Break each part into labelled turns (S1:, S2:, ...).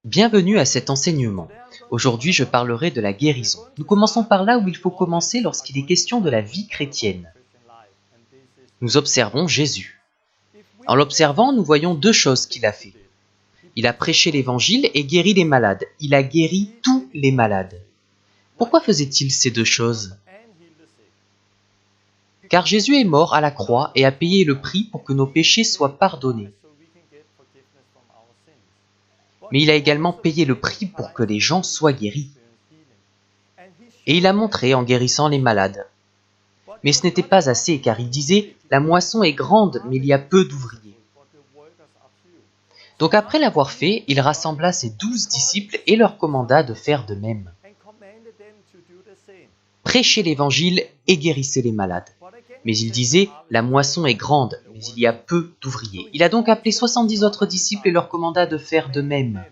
S1: Bienvenue à cet enseignement. Aujourd'hui, je parlerai de la guérison. Nous commençons par là où il faut commencer lorsqu'il est question de la vie chrétienne. Nous observons Jésus. En l'observant, nous voyons deux choses qu'il a fait. Il a prêché l'évangile et guéri les malades. Il a guéri tous les malades. Pourquoi faisait-il ces deux choses ? Car Jésus est mort à la croix et a payé le prix pour que nos péchés soient pardonnés. Mais il a également payé le prix pour que les gens soient guéris. Et il a montré en guérissant les malades. Mais ce n'était pas assez, car il disait « La moisson est grande, mais il y a peu d'ouvriers. » Donc après l'avoir fait, il rassembla ses 12 disciples et leur commanda de faire de même. Prêchez l'évangile et guérissez les malades. Mais il disait « La moisson est grande, mais il y a peu d'ouvriers. » Il a donc appelé 70 autres disciples et leur commanda de faire de même.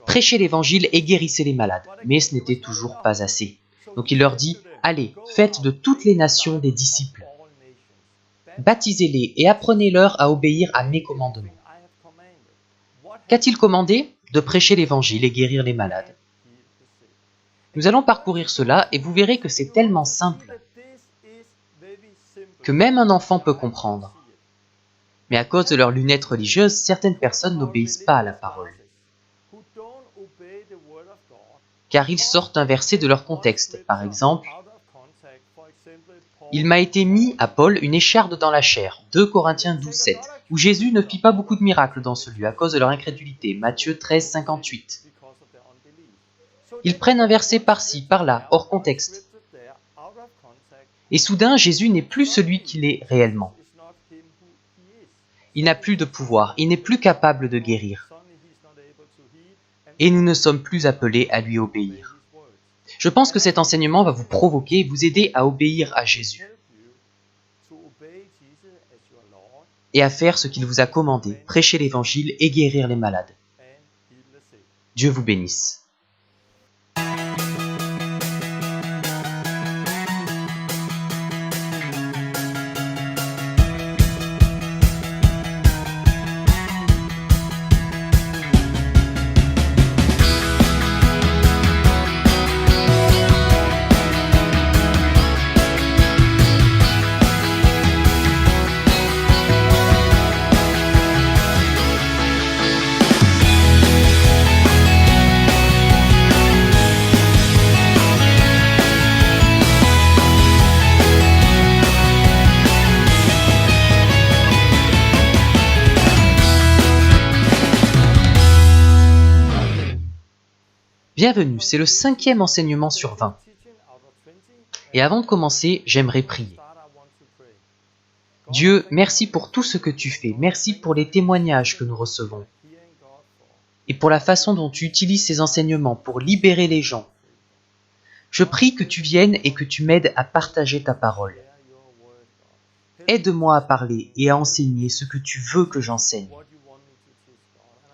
S1: Prêchez l'évangile et guérissez les malades. Mais ce n'était toujours pas assez. Donc il leur dit « Allez, faites de toutes les nations des disciples. Baptisez-les et apprenez-leur à obéir à mes commandements. » Qu'a-t-il commandé ? De prêcher l'évangile et guérir les malades. Nous allons parcourir cela et vous verrez que c'est tellement simple que même un enfant peut comprendre. Mais à cause de leurs lunettes religieuses, certaines personnes n'obéissent pas à la parole. Car ils sortent un verset de leur contexte. Par exemple, « Il m'a été mis à Paul une écharde dans la chair » 2 Corinthiens 12, 7, où Jésus ne fit pas beaucoup de miracles dans ce lieu à cause de leur incrédulité. Matthieu 13, 58. Ils prennent un verset par-ci, par-là, hors contexte. Et soudain, Jésus n'est plus celui qu'il est réellement. Il n'a plus de pouvoir, il n'est plus capable de guérir. Et nous ne sommes plus appelés à lui obéir. Je pense que cet enseignement va vous provoquer et vous aider à obéir à Jésus. Et à faire ce qu'il vous a commandé, prêcher l'évangile et guérir les malades. Dieu vous bénisse. Bienvenue, c'est le 5e enseignement sur 20. Et avant de commencer, j'aimerais prier. Dieu, merci pour tout ce que tu fais, merci pour les témoignages que nous recevons, et pour la façon dont tu utilises ces enseignements pour libérer les gens. Je prie que tu viennes et que tu m'aides à partager ta parole. Aide-moi à parler et à enseigner ce que tu veux que j'enseigne.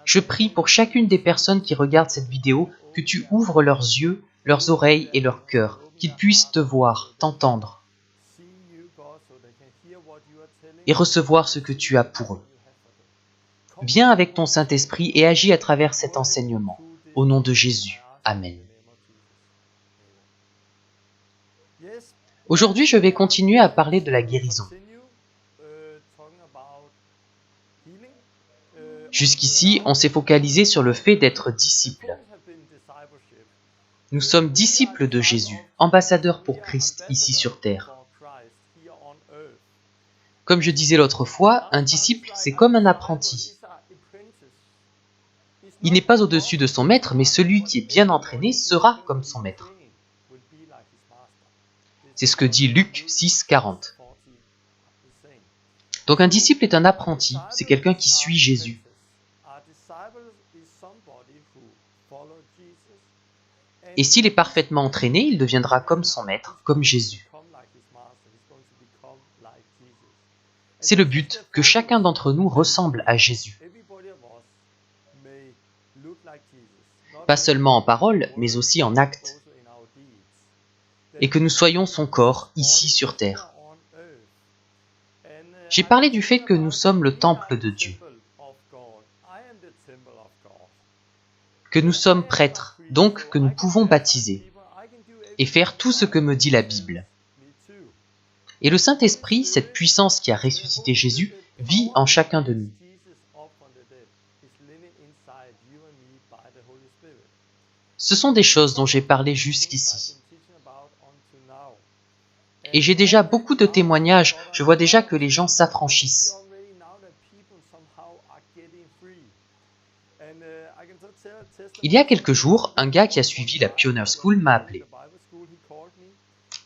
S1: Je prie pour chacune des personnes qui regardent cette vidéo que tu ouvres leurs yeux, leurs oreilles et leur cœur, qu'ils puissent te voir, t'entendre et recevoir ce que tu as pour eux. Viens avec ton Saint-Esprit et agis à travers cet enseignement. Au nom de Jésus. Amen. Aujourd'hui, je vais continuer à parler de la guérison. Jusqu'ici, on s'est focalisé sur le fait d'être disciple. Nous sommes disciples de Jésus, ambassadeurs pour Christ ici sur terre. Comme je disais l'autre fois, un disciple, c'est comme un apprenti. Il n'est pas au-dessus de son maître, mais celui qui est bien entraîné sera comme son maître. C'est ce que dit Luc 6, 40. Donc un disciple est un apprenti, c'est quelqu'un qui suit Jésus. Et s'il est parfaitement entraîné, il deviendra comme son maître, comme Jésus. C'est le but, que chacun d'entre nous ressemble à Jésus. Pas seulement en parole, mais aussi en acte. Et que nous soyons son corps, ici sur terre. J'ai parlé du fait que nous sommes le temple de Dieu. que nous sommes prêtres, donc que nous pouvons baptiser et faire tout ce que me dit la Bible. Et le Saint-Esprit, cette puissance qui a ressuscité Jésus, vit en chacun de nous. Ce sont des choses dont j'ai parlé jusqu'ici. Et j'ai déjà beaucoup de témoignages, je vois déjà que les gens s'affranchissent. Il y a quelques jours, un gars qui a suivi la Pioneer School m'a appelé.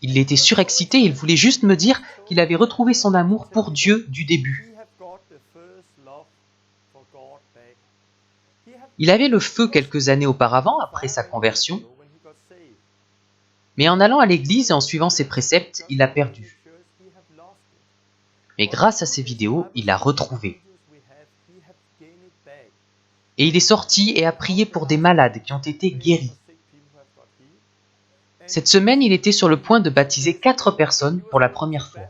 S1: Il était surexcité, il voulait juste me dire qu'il avait retrouvé son amour pour Dieu du début. Il avait le feu quelques années auparavant, après sa conversion, mais en allant à l'église et en suivant ses préceptes, il a perdu. Mais grâce à ces vidéos, il a retrouvé. Et il est sorti et a prié pour des malades qui ont été guéris. Cette semaine, il était sur le point de baptiser 4 personnes pour la première fois.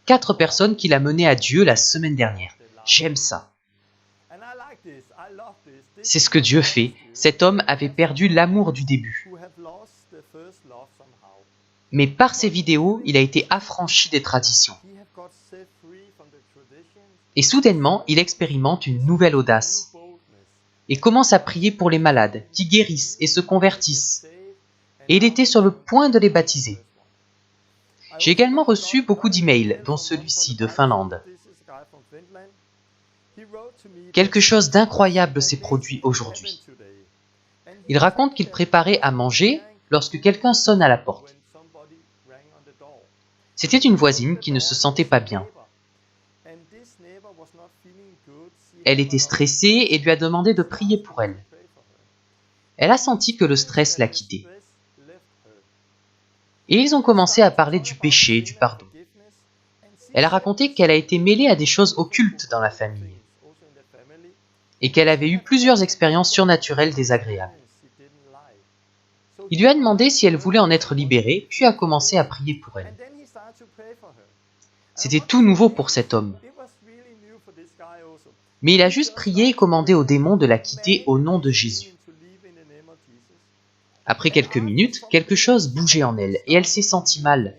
S1: 4 personnes qu'il a menées à Dieu la semaine dernière. J'aime ça. C'est ce que Dieu fait. Cet homme avait perdu l'amour du début. Mais par ces vidéos, il a été affranchi des traditions. Et soudainement, il expérimente une nouvelle audace. Et commence à prier pour les malades, qui guérissent et se convertissent. Et il était sur le point de les baptiser. J'ai également reçu beaucoup d'emails, dont celui-ci de Finlande. Quelque chose d'incroyable s'est produit aujourd'hui. Il raconte qu'il préparait à manger lorsque quelqu'un sonne à la porte. C'était une voisine qui ne se sentait pas bien. Elle était stressée et lui a demandé de prier pour elle. Elle a senti que le stress l'a quittée. Et ils ont commencé à parler du péché, du pardon. Elle a raconté qu'elle a été mêlée à des choses occultes dans la famille et qu'elle avait eu plusieurs expériences surnaturelles désagréables. Il lui a demandé si elle voulait en être libérée, puis a commencé à prier pour elle. C'était tout nouveau pour cet homme. Mais il a juste prié et commandé au démon de la quitter au nom de Jésus. Après quelques minutes, quelque chose bougeait en elle et elle s'est sentie mal.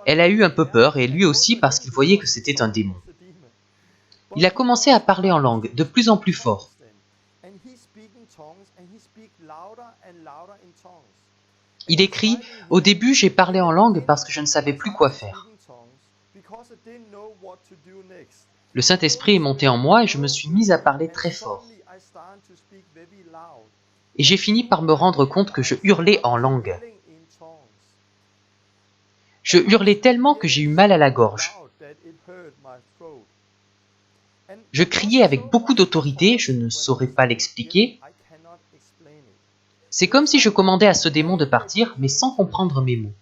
S1: Elle a eu un peu peur et lui aussi parce qu'il voyait que c'était un démon. Il a commencé à parler en langue de plus en plus fort. Il écrit « Au début, j'ai parlé en langue parce que je ne savais plus quoi faire. Le Saint-Esprit est monté en moi et je me suis mise à parler très fort. Et j'ai fini par me rendre compte que je hurlais en langue. Je hurlais tellement que j'ai eu mal à la gorge. Je criais avec beaucoup d'autorité, je ne saurais pas l'expliquer. C'est comme si je commandais à ce démon de partir, mais sans comprendre mes mots,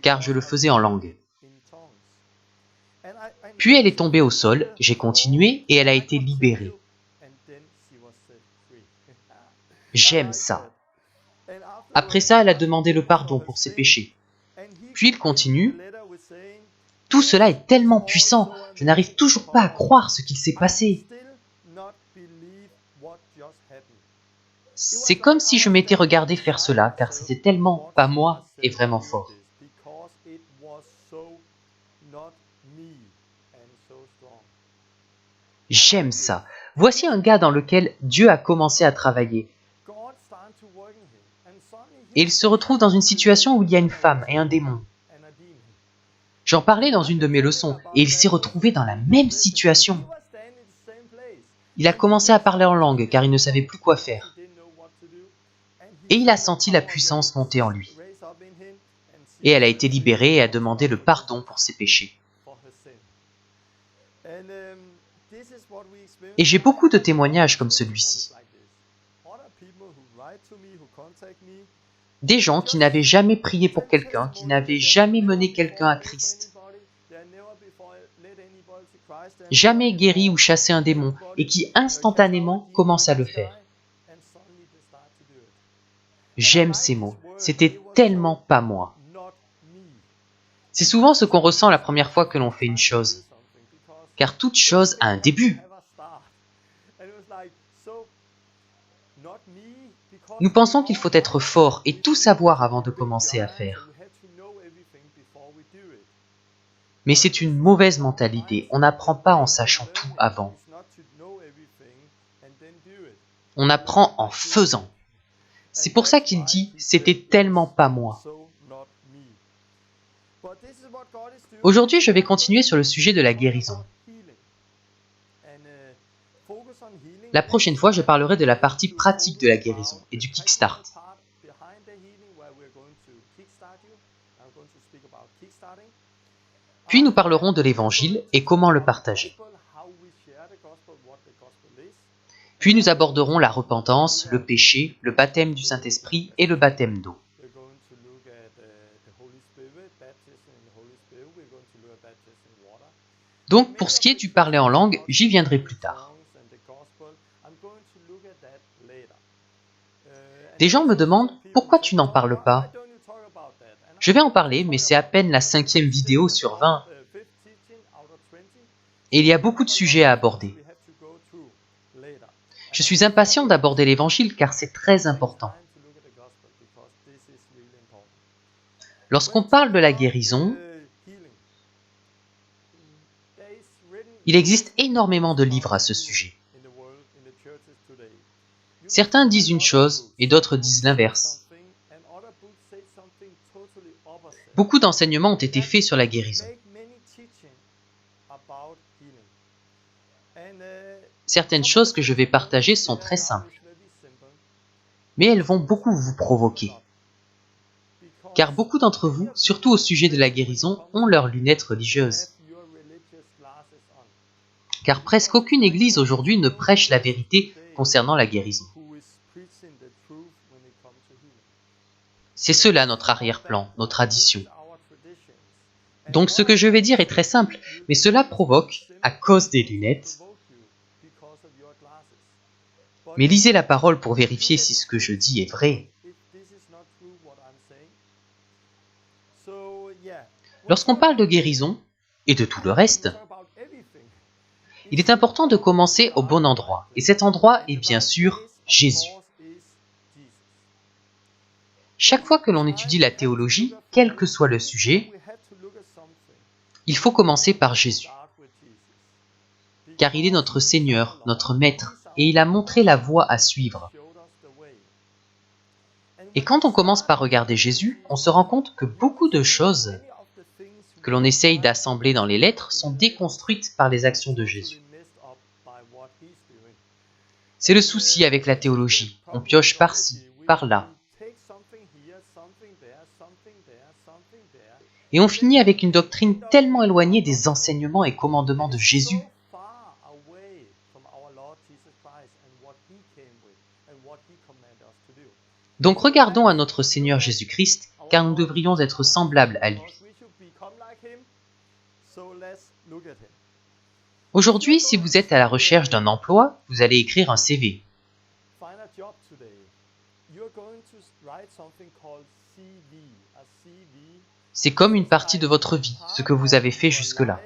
S1: car je le faisais en langue. Puis elle est tombée au sol, j'ai continué et elle a été libérée. J'aime ça. Après ça, elle a demandé le pardon pour ses péchés. Puis il continue. Tout cela est tellement puissant, je n'arrive toujours pas à croire ce qu'il s'est passé. C'est comme si je m'étais regardé faire cela, car c'était tellement pas moi et vraiment fort. J'aime ça. Voici un gars dans lequel Dieu a commencé à travailler. Et il se retrouve dans une situation où il y a une femme et un démon. J'en parlais dans une de mes leçons, et il s'est retrouvé dans la même situation. Il a commencé à parler en langue, car il ne savait plus quoi faire. Et il a senti la puissance monter en lui. Et elle a été libérée et a demandé le pardon pour ses péchés. Et j'ai beaucoup de témoignages comme celui-ci. Des gens qui n'avaient jamais prié pour quelqu'un, qui n'avaient jamais mené quelqu'un à Christ. jamais guéri ou chassé un démon et qui instantanément commence à le faire. J'aime ces mots. C'était tellement pas moi. C'est souvent ce qu'on ressent la première fois que l'on fait une chose. Car toute chose a un début. Nous pensons qu'il faut être fort et tout savoir avant de commencer à faire. Mais c'est une mauvaise mentalité. On n'apprend pas en sachant tout avant. On apprend en faisant. C'est pour ça qu'il dit « c'était tellement pas moi ». Aujourd'hui, je vais continuer sur le sujet de la guérison. La prochaine fois, je parlerai de la partie pratique de la guérison et du kickstart. Puis nous parlerons de l'évangile et comment le partager. Puis nous aborderons la repentance, le péché, le baptême du Saint-Esprit et le baptême d'eau. Donc pour ce qui est du parler en langue, j'y viendrai plus tard. Des gens me demandent « Pourquoi tu n'en parles pas ?» Je vais en parler, mais c'est à peine la 5e vidéo sur 20. Et il y a beaucoup de sujets à aborder. Je suis impatient d'aborder l'évangile car c'est très important. Lorsqu'on parle de la guérison, il existe énormément de livres à ce sujet. Certains disent une chose et d'autres disent l'inverse. Beaucoup d'enseignements ont été faits sur la guérison. Certaines choses que je vais partager sont très simples, mais elles vont beaucoup vous provoquer. Car beaucoup d'entre vous, surtout au sujet de la guérison, ont leurs lunettes religieuses. Car presque aucune église aujourd'hui ne prêche la vérité concernant la guérison. C'est cela notre arrière-plan, nos traditions. Donc ce que je vais dire est très simple, mais cela provoque, à cause des lunettes. Mais lisez la parole pour vérifier si ce que je dis est vrai. Lorsqu'on parle de guérison, et de tout le reste, il est important de commencer au bon endroit. Et cet endroit est bien sûr Jésus. Chaque fois que l'on étudie la théologie, quel que soit le sujet, il faut commencer par Jésus. Car il est notre Seigneur, notre Maître, et il a montré la voie à suivre. Et quand on commence par regarder Jésus, on se rend compte que beaucoup de choses que l'on essaye d'assembler dans les lettres sont déconstruites par les actions de Jésus. C'est le souci avec la théologie. On pioche par-ci, par-là. Et on finit avec une doctrine tellement éloignée des enseignements et commandements de Jésus. Donc regardons à notre Seigneur Jésus-Christ, car nous devrions être semblables à lui. Aujourd'hui, si vous êtes à la recherche d'un emploi, vous allez écrire un CV. C'est comme une partie de votre vie, ce que vous avez fait jusque-là.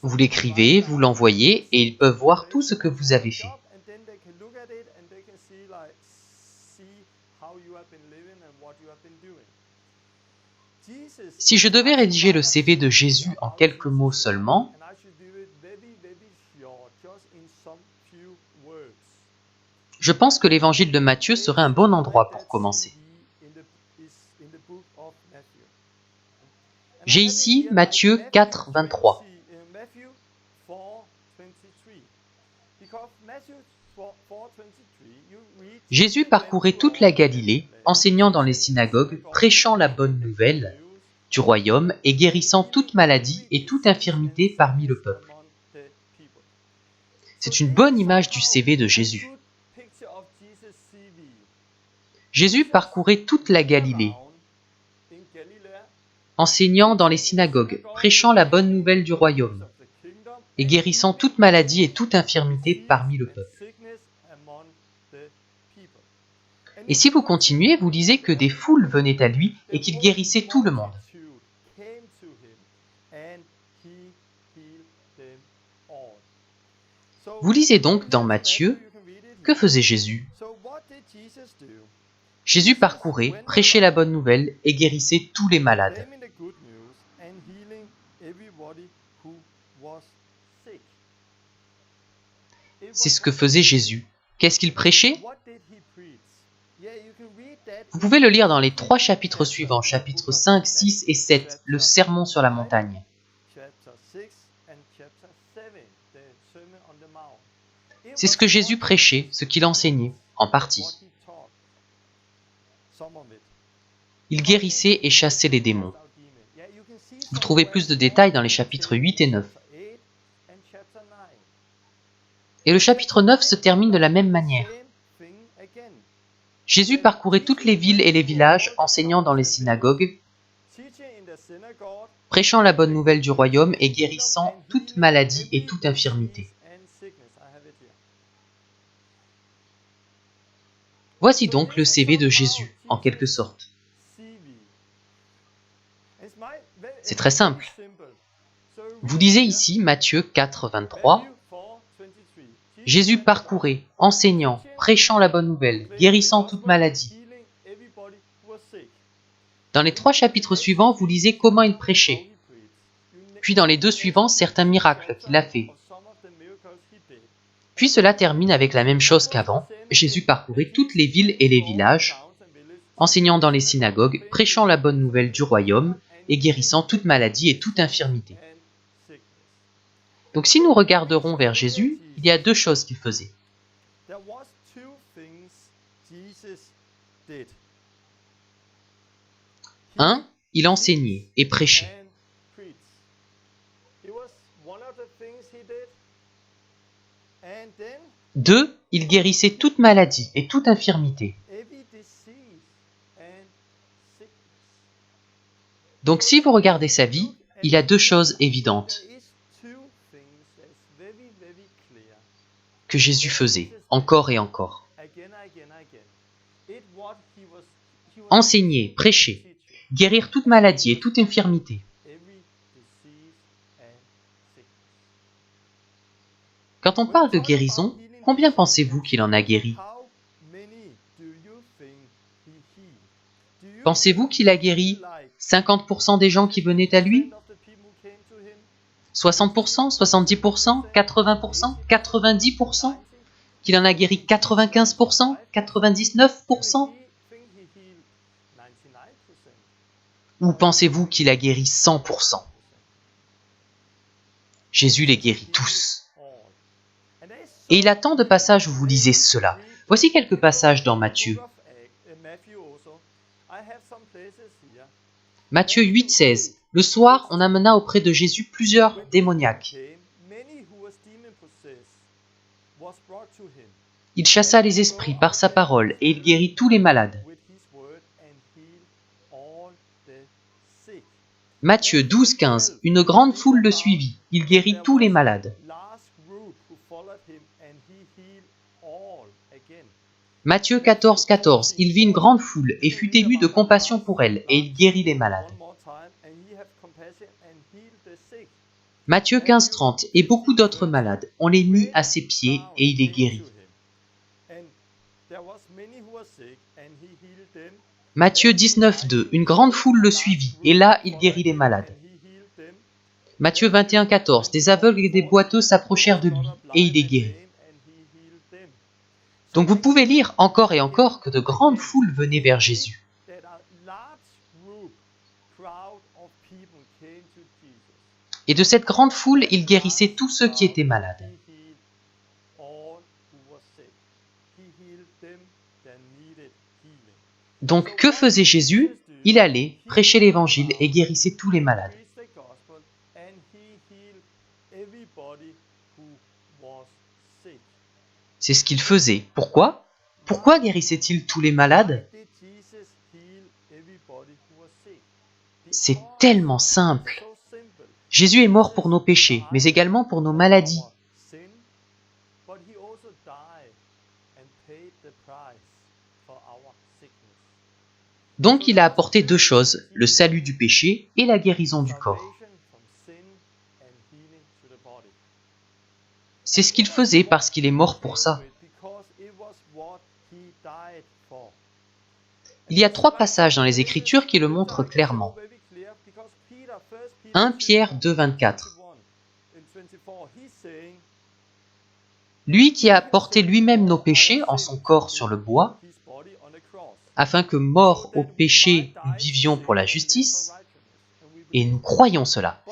S1: Vous l'écrivez, vous l'envoyez, et ils peuvent voir tout ce que vous avez fait. Si je devais rédiger le CV de Jésus en quelques mots seulement, je pense que l'évangile de Matthieu serait un bon endroit pour commencer. J'ai ici Matthieu 4, 23. Jésus parcourait toute la Galilée, enseignant dans les synagogues, prêchant la bonne nouvelle du royaume et guérissant toute maladie et toute infirmité parmi le peuple. C'est une bonne image du CV de Jésus. Jésus parcourait toute la Galilée. enseignant dans les synagogues, prêchant la bonne nouvelle du royaume, et guérissant toute maladie et toute infirmité parmi le peuple. Et si vous continuez, vous lisez que des foules venaient à lui et qu'il guérissait tout le monde. Vous lisez donc dans Matthieu, que faisait Jésus? Jésus parcourait, prêchait la bonne nouvelle et guérissait tous les malades. C'est ce que faisait Jésus. Qu'est-ce qu'il prêchait? Vous pouvez le lire dans les 3 chapitres suivants, chapitres 5, 6 et 7, le sermon sur la montagne. C'est ce que Jésus prêchait, ce qu'il enseignait, en partie. Il guérissait et chassait les démons. Vous trouvez plus de détails dans les chapitres 8 et 9. Et le chapitre 9 se termine de la même manière. Jésus parcourait toutes les villes et les villages, enseignant dans les synagogues, prêchant la bonne nouvelle du royaume et guérissant toute maladie et toute infirmité. Voici donc le CV de Jésus, en quelque sorte. C'est très simple. Vous lisez ici Matthieu 4, 23. Jésus parcourait, enseignant, prêchant la bonne nouvelle, guérissant toute maladie. Dans les 3 chapitres suivants, vous lisez comment il prêchait. Puis dans les 2 suivants, certains miracles qu'il a fait. Puis cela termine avec la même chose qu'avant. Jésus parcourait toutes les villes et les villages, enseignant dans les synagogues, prêchant la bonne nouvelle du royaume et guérissant toute maladie et toute infirmité. Donc si nous regarderons vers Jésus, il y a 2 choses qu'il faisait. 1, il enseignait et prêchait. 2, il guérissait toute maladie et toute infirmité. Donc si vous regardez sa vie, il y a 2 choses évidentes que Jésus faisait, encore et encore. Enseigner, prêcher, guérir toute maladie et toute infirmité. Quand on parle de guérison, combien pensez-vous qu'il en a guéri? Pensez-vous qu'il a guéri 50% des gens qui venaient à lui? 60%, 70%, 80%, 90%? Qu'il en a guéri 95%, 99%? Ou pensez-vous qu'il a guéri 100%? Jésus les guérit tous. Et il y a tant de passages où vous lisez cela. Voici quelques passages dans Matthieu. Matthieu 8, 16. Le soir, on amena auprès de Jésus plusieurs démoniaques. Il chassa les esprits par sa parole et il guérit tous les malades. Matthieu 12, 15. Une grande foule le suivit. Il guérit tous les malades. Matthieu 14, 14. Il vit une grande foule et fut ému de compassion pour elle, et il guérit les malades. Matthieu 15, 30. Et beaucoup d'autres malades. On les mit à ses pieds et il les guérit. Matthieu 19, 2. Une grande foule le suivit, et là il guérit les malades. Matthieu 21, 14. Des aveugles et des boiteux s'approchèrent de lui, et il les guérit. Donc vous pouvez lire encore et encore que de grandes foules venaient vers Jésus. Et de cette grande foule, il guérissait tous ceux qui étaient malades. Donc que faisait Jésus? Il allait prêcher l'évangile et guérissait tous les malades. C'est ce qu'il faisait. Pourquoi? Pourquoi guérissait-il tous les malades? C'est tellement simple. Jésus est mort pour nos péchés, mais également pour nos maladies. Donc il a apporté deux choses, le salut du péché et la guérison du corps. C'est ce qu'il faisait parce qu'il est mort pour ça. Il y a 3 passages dans les Écritures qui le montrent clairement. 1 Pierre 2, 24. Lui qui a porté lui-même nos péchés en son corps sur le bois, afin que, morts au péché, nous vivions pour la justice, et nous croyons cela.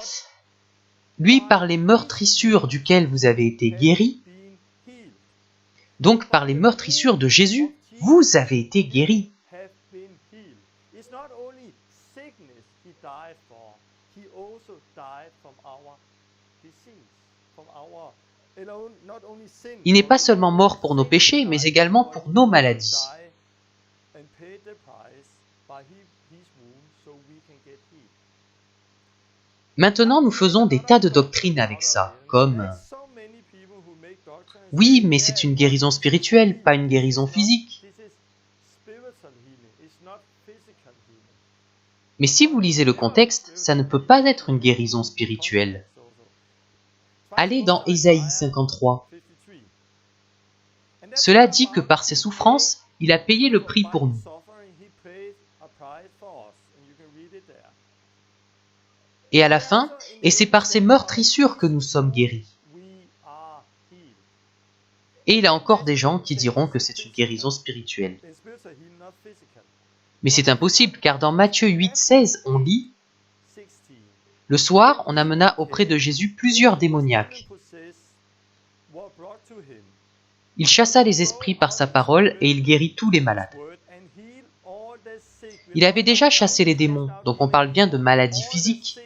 S1: Lui par les meurtrissures duquel vous avez été guéris, donc par les meurtrissures de Jésus, vous avez été guéris. Il n'est pas seulement mort pour nos péchés, mais également pour nos maladies. Maintenant, nous faisons des tas de doctrines avec ça, comme « Oui, mais c'est une guérison spirituelle, pas une guérison physique. » Mais si vous lisez le contexte, ça ne peut pas être une guérison spirituelle. Allez dans Ésaïe 53. Cela dit que par ses souffrances, il a payé le prix pour nous. Et à la fin, et c'est par ses meurtrissures que nous sommes guéris. Et il y a encore des gens qui diront que c'est une guérison spirituelle. Mais c'est impossible, car dans Matthieu 8, 16, on lit « Le soir, on amena auprès de Jésus plusieurs démoniaques. Il chassa les esprits par sa parole et il guérit tous les malades. » Il avait déjà chassé les démons, donc on parle bien de maladies physiques,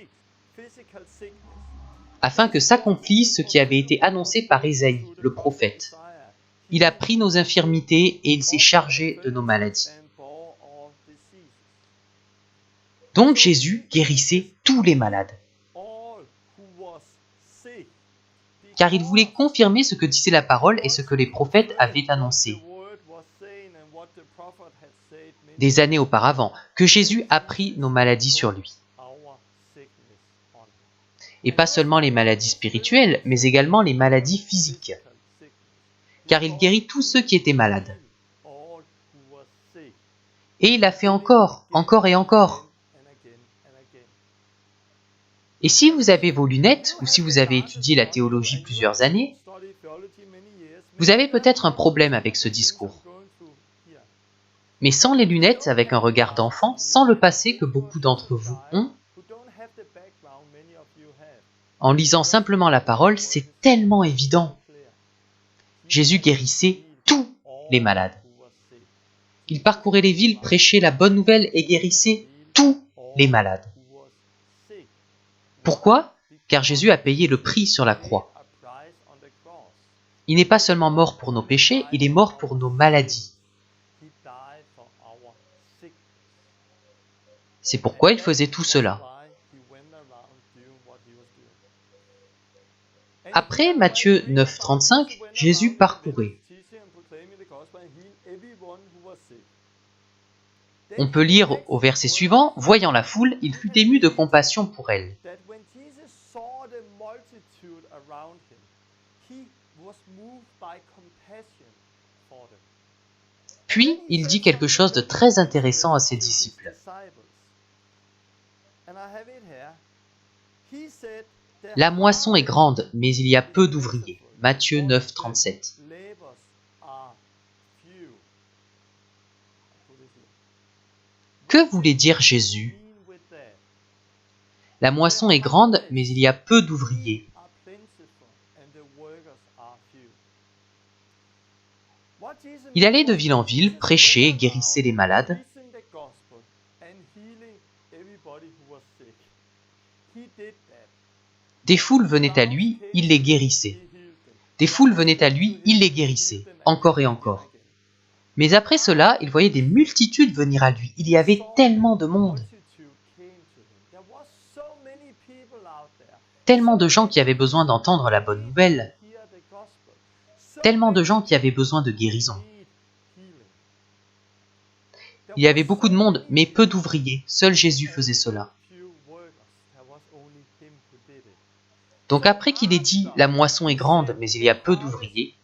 S1: afin que s'accomplisse ce qui avait été annoncé par Ésaïe, le prophète. Il a pris nos infirmités et il s'est chargé de nos maladies. Donc Jésus guérissait tous les malades. Car il voulait confirmer ce que disait la parole et ce que les prophètes avaient annoncé. Des années auparavant, que Jésus a pris nos maladies sur lui. Et pas seulement les maladies spirituelles, mais également les maladies physiques. Car il guérit tous ceux qui étaient malades. Et il l'a fait encore et encore. Et si vous avez vos lunettes, ou si vous avez étudié la théologie plusieurs années, vous avez peut-être un problème avec ce discours. Mais sans les lunettes, avec un regard d'enfant, sans le passé que beaucoup d'entre vous ont, en lisant simplement la parole, c'est tellement évident. Jésus guérissait tous les malades. Il parcourait les villes, prêchait la bonne nouvelle et guérissait tous les malades. Pourquoi ? Car Jésus a payé le prix sur la croix. Il n'est pas seulement mort pour nos péchés, il est mort pour nos maladies. C'est pourquoi il faisait tout cela. Après Matthieu 9, 35, Jésus parcourait. On peut lire au verset suivant, « Voyant la foule, il fut ému de compassion pour elle. » Puis, il dit quelque chose de très intéressant à ses disciples. La moisson est grande, mais il y a peu d'ouvriers. Matthieu 9, 37. Que voulait dire Jésus ? La moisson est grande, mais il y a peu d'ouvriers. Il allait de ville en ville, prêchait et guérissait les malades. Des foules venaient à lui, il les guérissait. Des foules venaient à lui, il les guérissait, encore et encore. Mais après cela, il voyait des multitudes venir à lui. Il y avait tellement de monde. tellement de gens qui avaient besoin d'entendre la bonne nouvelle, tellement de gens qui avaient besoin de guérison. Il y avait beaucoup de monde, mais peu d'ouvriers. Seul Jésus faisait cela. Donc après qu'il ait dit « La moisson est grande, mais il y a peu d'ouvriers »,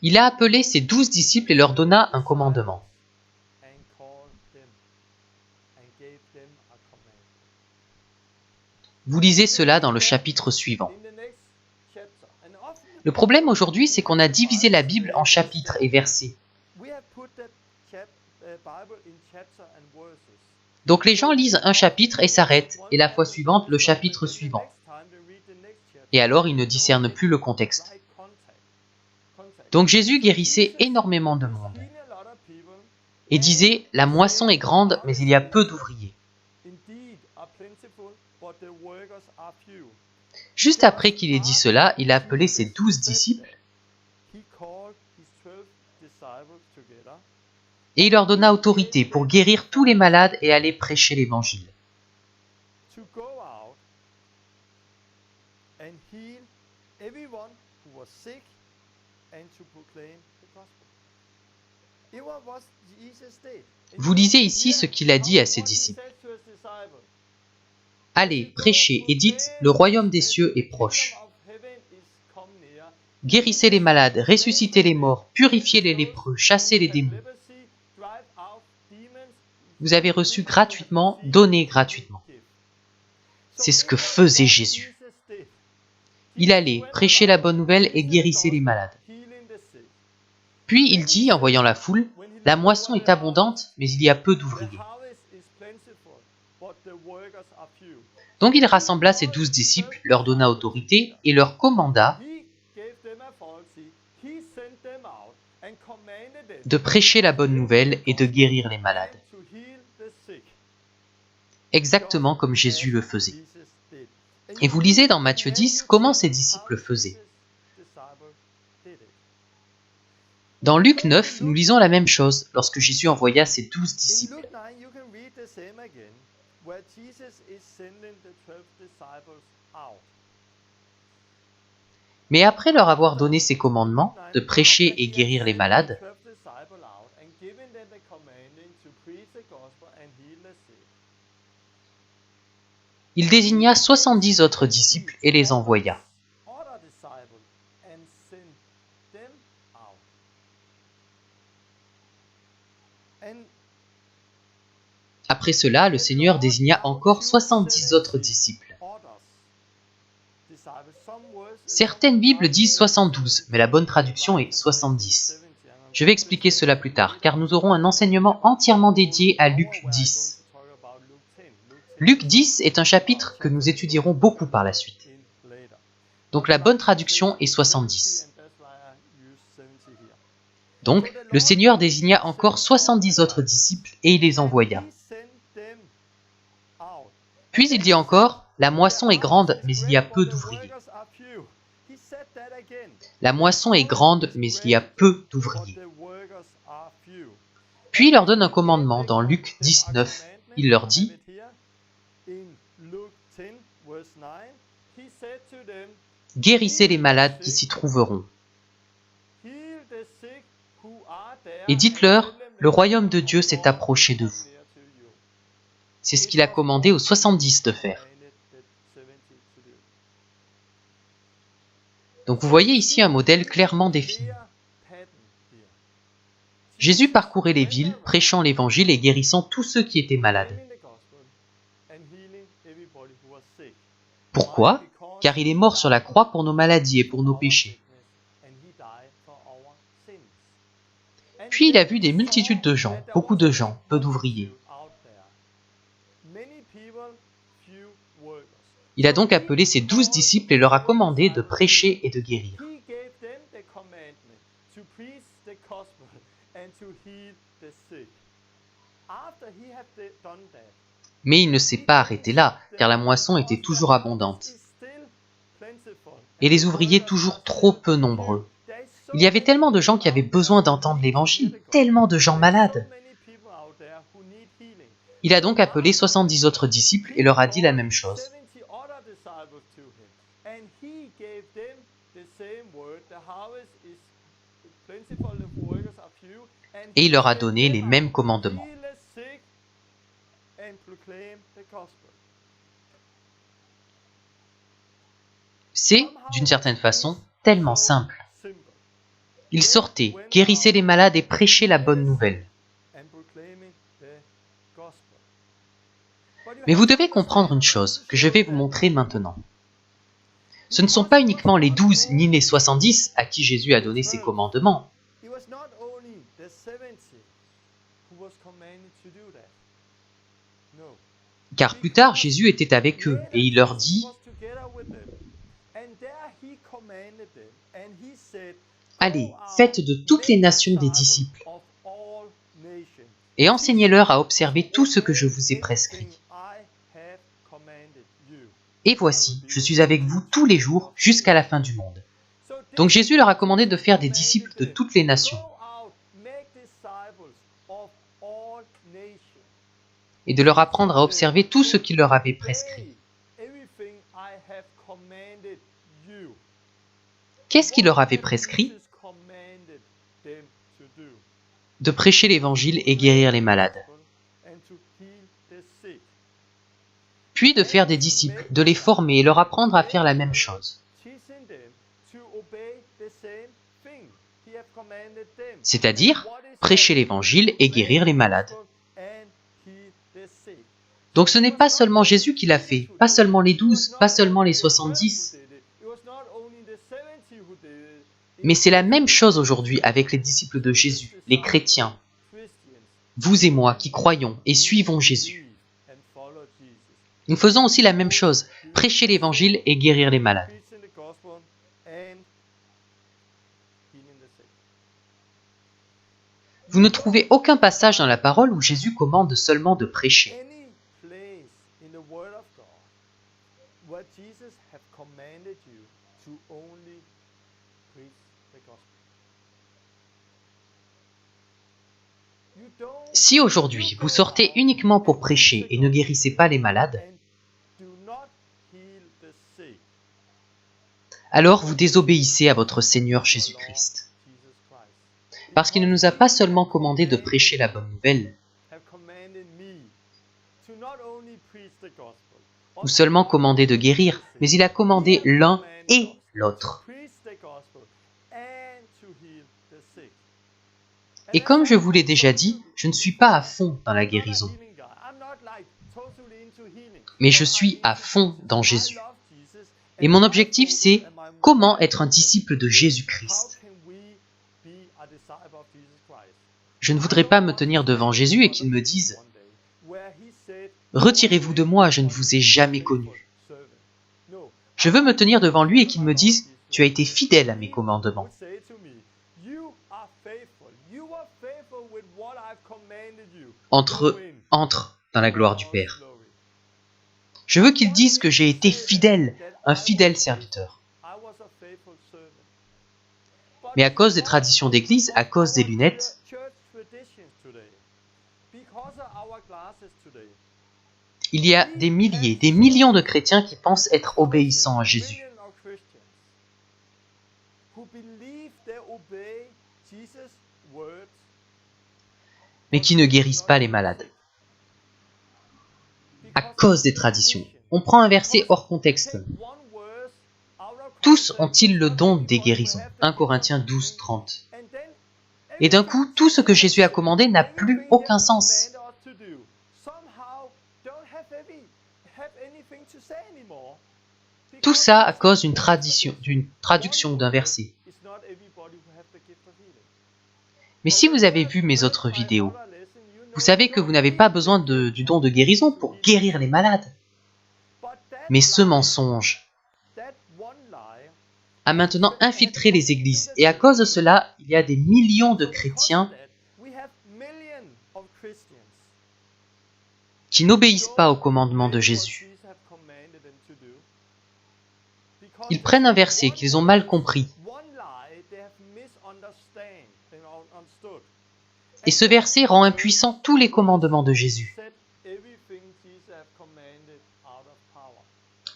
S1: il a appelé ses 12 disciples et leur donna un commandement. Vous lisez cela dans le chapitre suivant. Le problème aujourd'hui, c'est qu'on a divisé la Bible en chapitres et versets. Donc les gens lisent un chapitre et s'arrêtent, et la fois suivante, le chapitre suivant. Et alors, ils ne discernent plus le contexte. Donc Jésus guérissait énormément de monde. Et disait, la moisson est grande, mais il y a peu d'ouvriers. Juste après qu'il ait dit cela, il a appelé ses 12 disciples et il leur donna autorité pour guérir tous les malades et aller prêcher l'évangile. Vous lisez ici ce qu'il a dit à ses disciples. Allez, prêchez et dites, le royaume des cieux est proche. Guérissez les malades, ressuscitez les morts, purifiez les lépreux, chassez les démons. Vous avez reçu gratuitement, donnez gratuitement. C'est ce que faisait Jésus. Il allait prêcher la bonne nouvelle et guérissait les malades. Puis il dit, en voyant la foule, la moisson est abondante, mais il y a peu d'ouvriers. Donc il rassembla ses 12 disciples, leur donna autorité et leur commanda de prêcher la bonne nouvelle et de guérir les malades. Exactement comme Jésus le faisait. Et vous lisez dans Matthieu 10 comment ses disciples faisaient. Dans Luc 9, nous lisons la même chose lorsque Jésus envoya ses 12 disciples. Mais après leur avoir donné ses commandements de prêcher et guérir les malades, il désigna 70 autres disciples et les envoya. Après cela, le Seigneur désigna encore 70 autres disciples. Certaines Bibles disent 72, mais la bonne traduction est 70. Je vais expliquer cela plus tard, car nous aurons un enseignement entièrement dédié à Luc 10. Luc 10 est un chapitre que nous étudierons beaucoup par la suite. Donc la bonne traduction est 70. Donc, le Seigneur désigna encore 70 autres disciples et il les envoya. Puis il dit encore, la moisson est grande, mais il y a peu d'ouvriers. La moisson est grande, mais il y a peu d'ouvriers. Puis il leur donne un commandement dans Luc 19. Il leur dit, guérissez les malades qui s'y trouveront. Et dites-leur, le royaume de Dieu s'est approché de vous. C'est ce qu'il a commandé aux 70 de faire. Donc vous voyez ici un modèle clairement défini. Jésus parcourait les villes, prêchant l'évangile et guérissant tous ceux qui étaient malades. Pourquoi ? Car il est mort sur la croix pour nos maladies et pour nos péchés. Puis il a vu des multitudes de gens, beaucoup de gens, peu d'ouvriers. Il a donc appelé ses 12 disciples et leur a commandé de prêcher et de guérir. Mais il ne s'est pas arrêté là, car la moisson était toujours abondante. Et les ouvriers toujours trop peu nombreux. Il y avait tellement de gens qui avaient besoin d'entendre l'évangile, tellement de gens malades. Il a donc appelé 70 autres disciples et leur a dit la même chose. Et il leur a donné les mêmes commandements. C'est, d'une certaine façon, tellement simple. Ils sortaient, guérissaient les malades et prêchaient la bonne nouvelle. Mais vous devez comprendre une chose que je vais vous montrer maintenant. Ce ne sont pas uniquement les 12 ni les 70 à qui Jésus a donné ses commandements. Car plus tard, Jésus était avec eux et il leur dit « Allez, faites de toutes les nations des disciples et enseignez-leur à observer tout ce que je vous ai prescrit. Et voici, je suis avec vous tous les jours jusqu'à la fin du monde. » Donc Jésus leur a commandé de faire des disciples de toutes les nations et de leur apprendre à observer tout ce qu'il leur avait prescrit. Qu'est-ce qu'il leur avait prescrit? De prêcher l'évangile et guérir les malades. Puis de faire des disciples, de les former et leur apprendre à faire la même chose. C'est-à-dire prêcher l'évangile et guérir les malades. Donc ce n'est pas seulement Jésus qui l'a fait, pas seulement les 12, pas seulement les 70. Mais c'est la même chose aujourd'hui avec les disciples de Jésus, les chrétiens. Vous et moi qui croyons et suivons Jésus. Nous faisons aussi la même chose, prêcher l'évangile et guérir les malades. Vous ne trouvez aucun passage dans la parole où Jésus commande seulement de prêcher. Si aujourd'hui vous sortez uniquement pour prêcher et ne guérissez pas les malades, alors vous désobéissez à votre Seigneur Jésus-Christ. Parce qu'il ne nous a pas seulement commandé de prêcher la bonne nouvelle, ou seulement commandé de guérir, mais il a commandé l'un et l'autre. Et comme je vous l'ai déjà dit, je ne suis pas à fond dans la guérison, mais je suis à fond dans Jésus. Et mon objectif, c'est comment être un disciple de Jésus-Christ. Je ne voudrais pas me tenir devant Jésus et qu'il me dise « Retirez-vous de moi, je ne vous ai jamais connu. » Je veux me tenir devant lui et qu'il me dise « Tu as été fidèle à mes commandements. » Entre dans la gloire du Père. Je veux qu'il dise que j'ai été fidèle, un fidèle serviteur. Mais à cause des traditions d'église, à cause des lunettes, il y a des milliers, des millions de chrétiens qui pensent être obéissants à Jésus. Mais qui ne guérissent pas les malades. À cause des traditions. On prend un verset hors contexte. Tous ont-ils le don des guérisons. 1 Corinthiens 12, 30. Et d'un coup, tout ce que Jésus a commandé n'a plus aucun sens. Tout ça à cause d'une traduction d'un verset. Mais si vous avez vu mes autres vidéos, vous savez que vous n'avez pas besoin du don de guérison pour guérir les malades. Mais ce mensonge a maintenant infiltré les églises. Et à cause de cela, il y a des millions de chrétiens qui n'obéissent pas au commandement de Jésus. Ils prennent un verset qu'ils ont mal compris. Et ce verset rend impuissant tous les commandements de Jésus.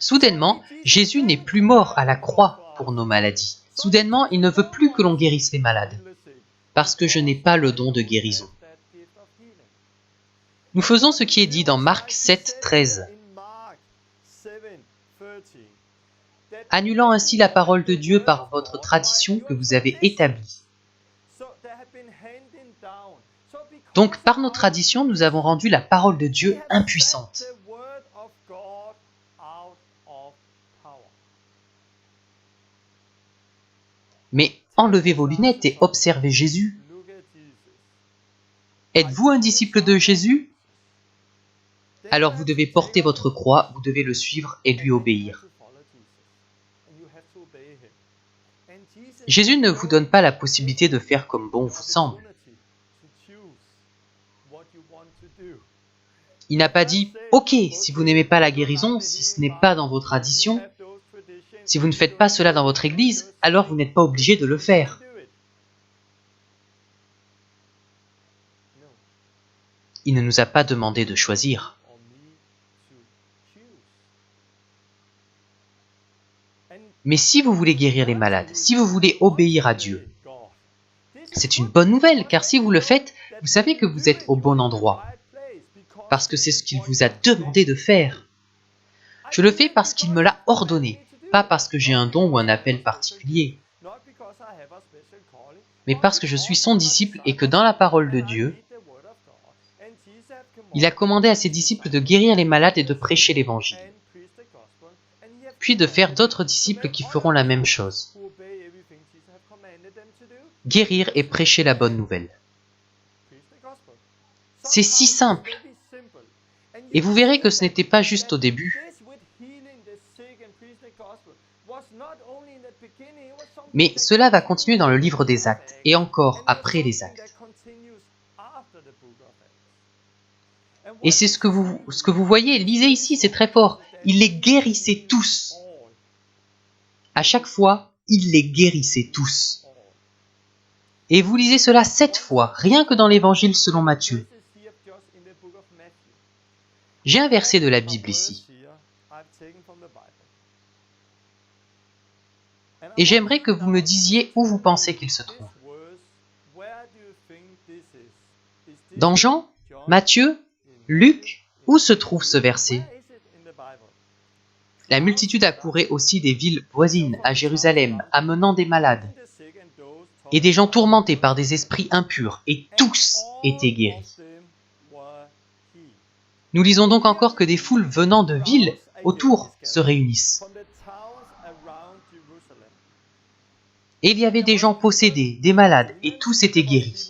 S1: Soudainement, Jésus n'est plus mort à la croix pour nos maladies. Soudainement, il ne veut plus que l'on guérisse les malades, parce que je n'ai pas le don de guérison. Nous faisons ce qui est dit dans Marc 7, 13. Annulant ainsi la parole de Dieu par votre tradition que vous avez établie. Donc, par nos traditions, nous avons rendu la parole de Dieu impuissante. Mais enlevez vos lunettes et observez Jésus. Êtes-vous un disciple de Jésus? Alors vous devez porter votre croix, vous devez le suivre et lui obéir. Jésus ne vous donne pas la possibilité de faire comme bon vous semble. Il n'a pas dit « Ok, si vous n'aimez pas la guérison, si ce n'est pas dans vos traditions, si vous ne faites pas cela dans votre église, alors vous n'êtes pas obligé de le faire. » Il ne nous a pas demandé de choisir. Mais si vous voulez guérir les malades, si vous voulez obéir à Dieu, c'est une bonne nouvelle, car si vous le faites, vous savez que vous êtes au bon endroit, parce que c'est ce qu'il vous a demandé de faire. Je le fais parce qu'il me l'a ordonné, pas parce que j'ai un don ou un appel particulier, mais parce que je suis son disciple et que dans la parole de Dieu, il a commandé à ses disciples de guérir les malades et de prêcher l'évangile, puis de faire d'autres disciples qui feront la même chose. Guérir et prêcher la bonne nouvelle. C'est si simple. Et vous verrez que ce n'était pas juste au début, mais cela va continuer dans le livre des Actes, et encore après les Actes. Et c'est ce que vous voyez, lisez ici, c'est très fort. Il les guérissait tous. À chaque fois, il les guérissait tous. Et vous lisez cela 7 fois, rien que dans l'évangile selon Matthieu. J'ai un verset de la Bible ici. Et j'aimerais que vous me disiez où vous pensez qu'il se trouve. Dans Jean, Matthieu, Luc, où se trouve ce verset? La multitude accourait aussi des villes voisines à Jérusalem, amenant des malades et des gens tourmentés par des esprits impurs, et tous étaient guéris. Nous lisons donc encore que des foules venant de villes autour se réunissent. Et il y avait des gens possédés, des malades, et tous étaient guéris.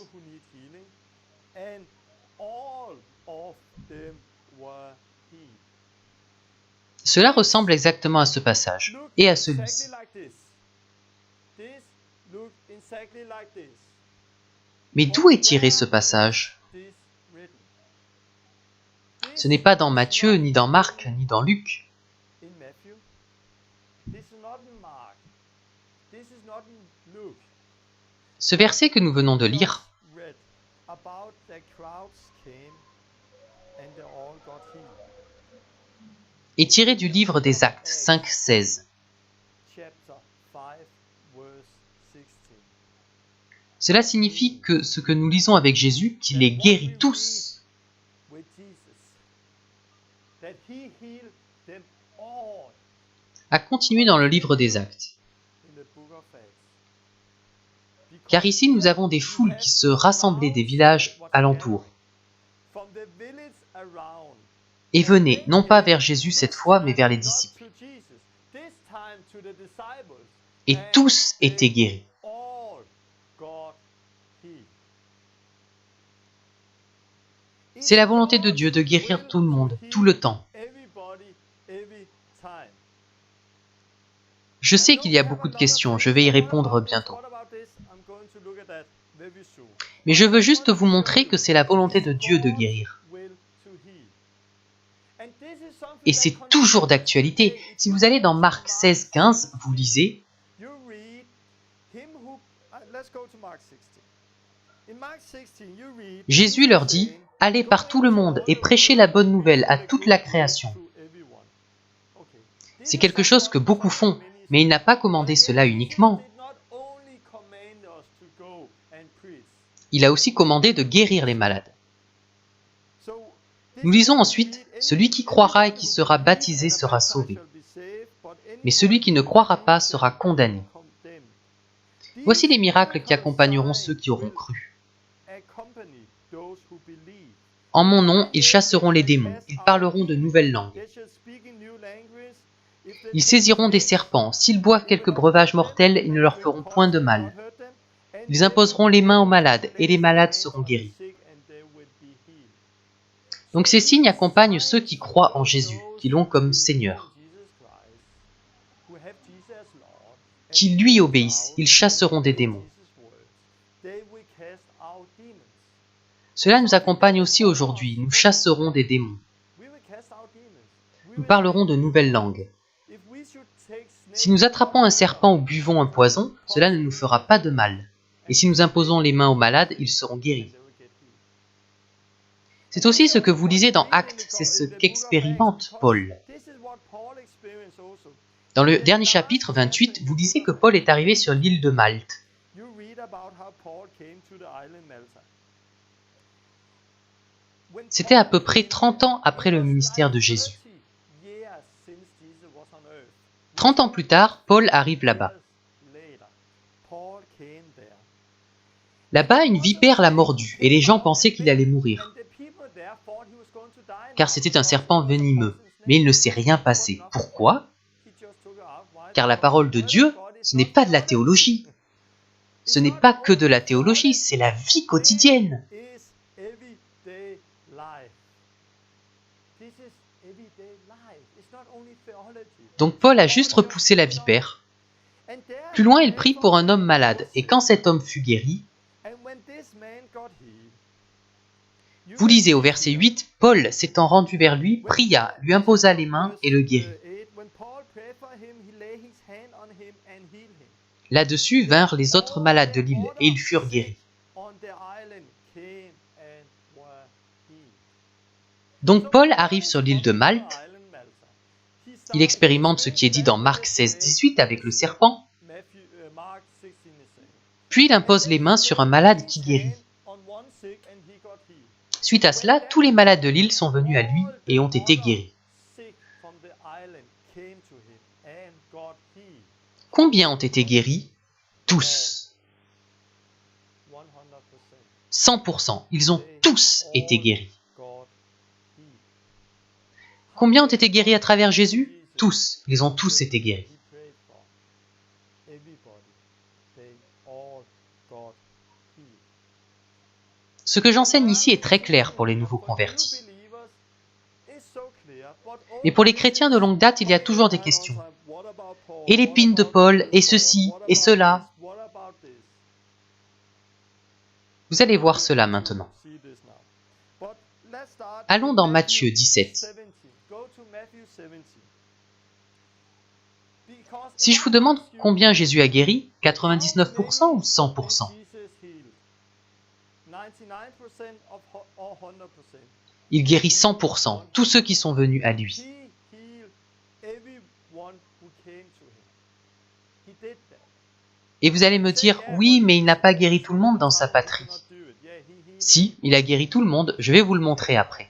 S1: Cela ressemble exactement à ce passage, et à celui-ci. Mais d'où est tiré ce passage? Ce n'est pas dans Matthieu, ni dans Marc, ni dans Luc. Ce verset que nous venons de lire est tiré du livre des Actes 5, 16. Cela signifie que ce que nous lisons avec Jésus, qu'il les guérit tous, a continué dans le livre des Actes. Car ici, nous avons des foules qui se rassemblaient des villages alentours et venaient, non pas vers Jésus cette fois, mais vers les disciples. Et tous étaient guéris. C'est la volonté de Dieu de guérir tout le monde, tout le temps. Je sais qu'il y a beaucoup de questions, je vais y répondre bientôt. Mais je veux juste vous montrer que c'est la volonté de Dieu de guérir. Et c'est toujours d'actualité. Si vous allez dans Marc 16, 15, vous lisez « Jésus leur dit, allez par tout le monde et prêchez la bonne nouvelle à toute la création. C'est quelque chose que beaucoup font, mais il n'a pas commandé cela uniquement. Il a aussi commandé de guérir les malades. Nous lisons ensuite, « Celui qui croira et qui sera baptisé sera sauvé, mais celui qui ne croira pas sera condamné. » Voici les miracles qui accompagneront ceux qui auront cru. En mon nom, ils chasseront les démons, ils parleront de nouvelles langues. Ils saisiront des serpents, s'ils boivent quelques breuvages mortels, ils ne leur feront point de mal. Ils imposeront les mains aux malades, et les malades seront guéris. Donc ces signes accompagnent ceux qui croient en Jésus, qui l'ont comme Seigneur, qui lui obéissent, ils chasseront des démons. Cela nous accompagne aussi aujourd'hui, nous chasserons des démons. Nous parlerons de nouvelles langues. Si nous attrapons un serpent ou buvons un poison, cela ne nous fera pas de mal. Et si nous imposons les mains aux malades, ils seront guéris. C'est aussi ce que vous lisez dans Actes, c'est ce qu'expérimente Paul. Dans le dernier chapitre 28, vous lisez que Paul est arrivé sur l'île de Malte. C'était à peu près 30 ans après le ministère de Jésus. 30 ans plus tard, Paul arrive là-bas. Là-bas, une vipère l'a mordu et les gens pensaient qu'il allait mourir. Car c'était un serpent venimeux, mais il ne s'est rien passé. Pourquoi? Car la parole de Dieu, ce n'est pas de la théologie. Ce n'est pas que de la théologie, c'est la vie quotidienne. Donc Paul a juste repoussé la vipère. Plus loin, il prie pour un homme malade, et quand cet homme fut guéri, vous lisez au verset 8, Paul, s'étant rendu vers lui, pria, lui imposa les mains et le guérit. Là-dessus vinrent les autres malades de l'île, et ils furent guéris. Donc Paul arrive sur l'île de Malte. Il expérimente ce qui est dit dans Marc 16, 18 avec le serpent. Puis il impose les mains sur un malade qui guérit. Suite à cela, tous les malades de l'île sont venus à lui et ont été guéris. Combien ont été guéris? Tous. 100%. Ils ont tous été guéris. Combien ont été guéris à travers Jésus? Tous. Ils ont tous été guéris. Ce que j'enseigne ici est très clair pour les nouveaux convertis. Mais pour les chrétiens de longue date, il y a toujours des questions. Et l'épine de Paul, et ceci, et cela. Vous allez voir cela maintenant. Allons dans Matthieu 17. Si je vous demande combien Jésus a guéri, 99% ou 100%? Il guérit 100%, tous ceux qui sont venus à lui. Et vous allez me dire, oui, mais il n'a pas guéri tout le monde dans sa patrie. Si, il a guéri tout le monde, je vais vous le montrer après.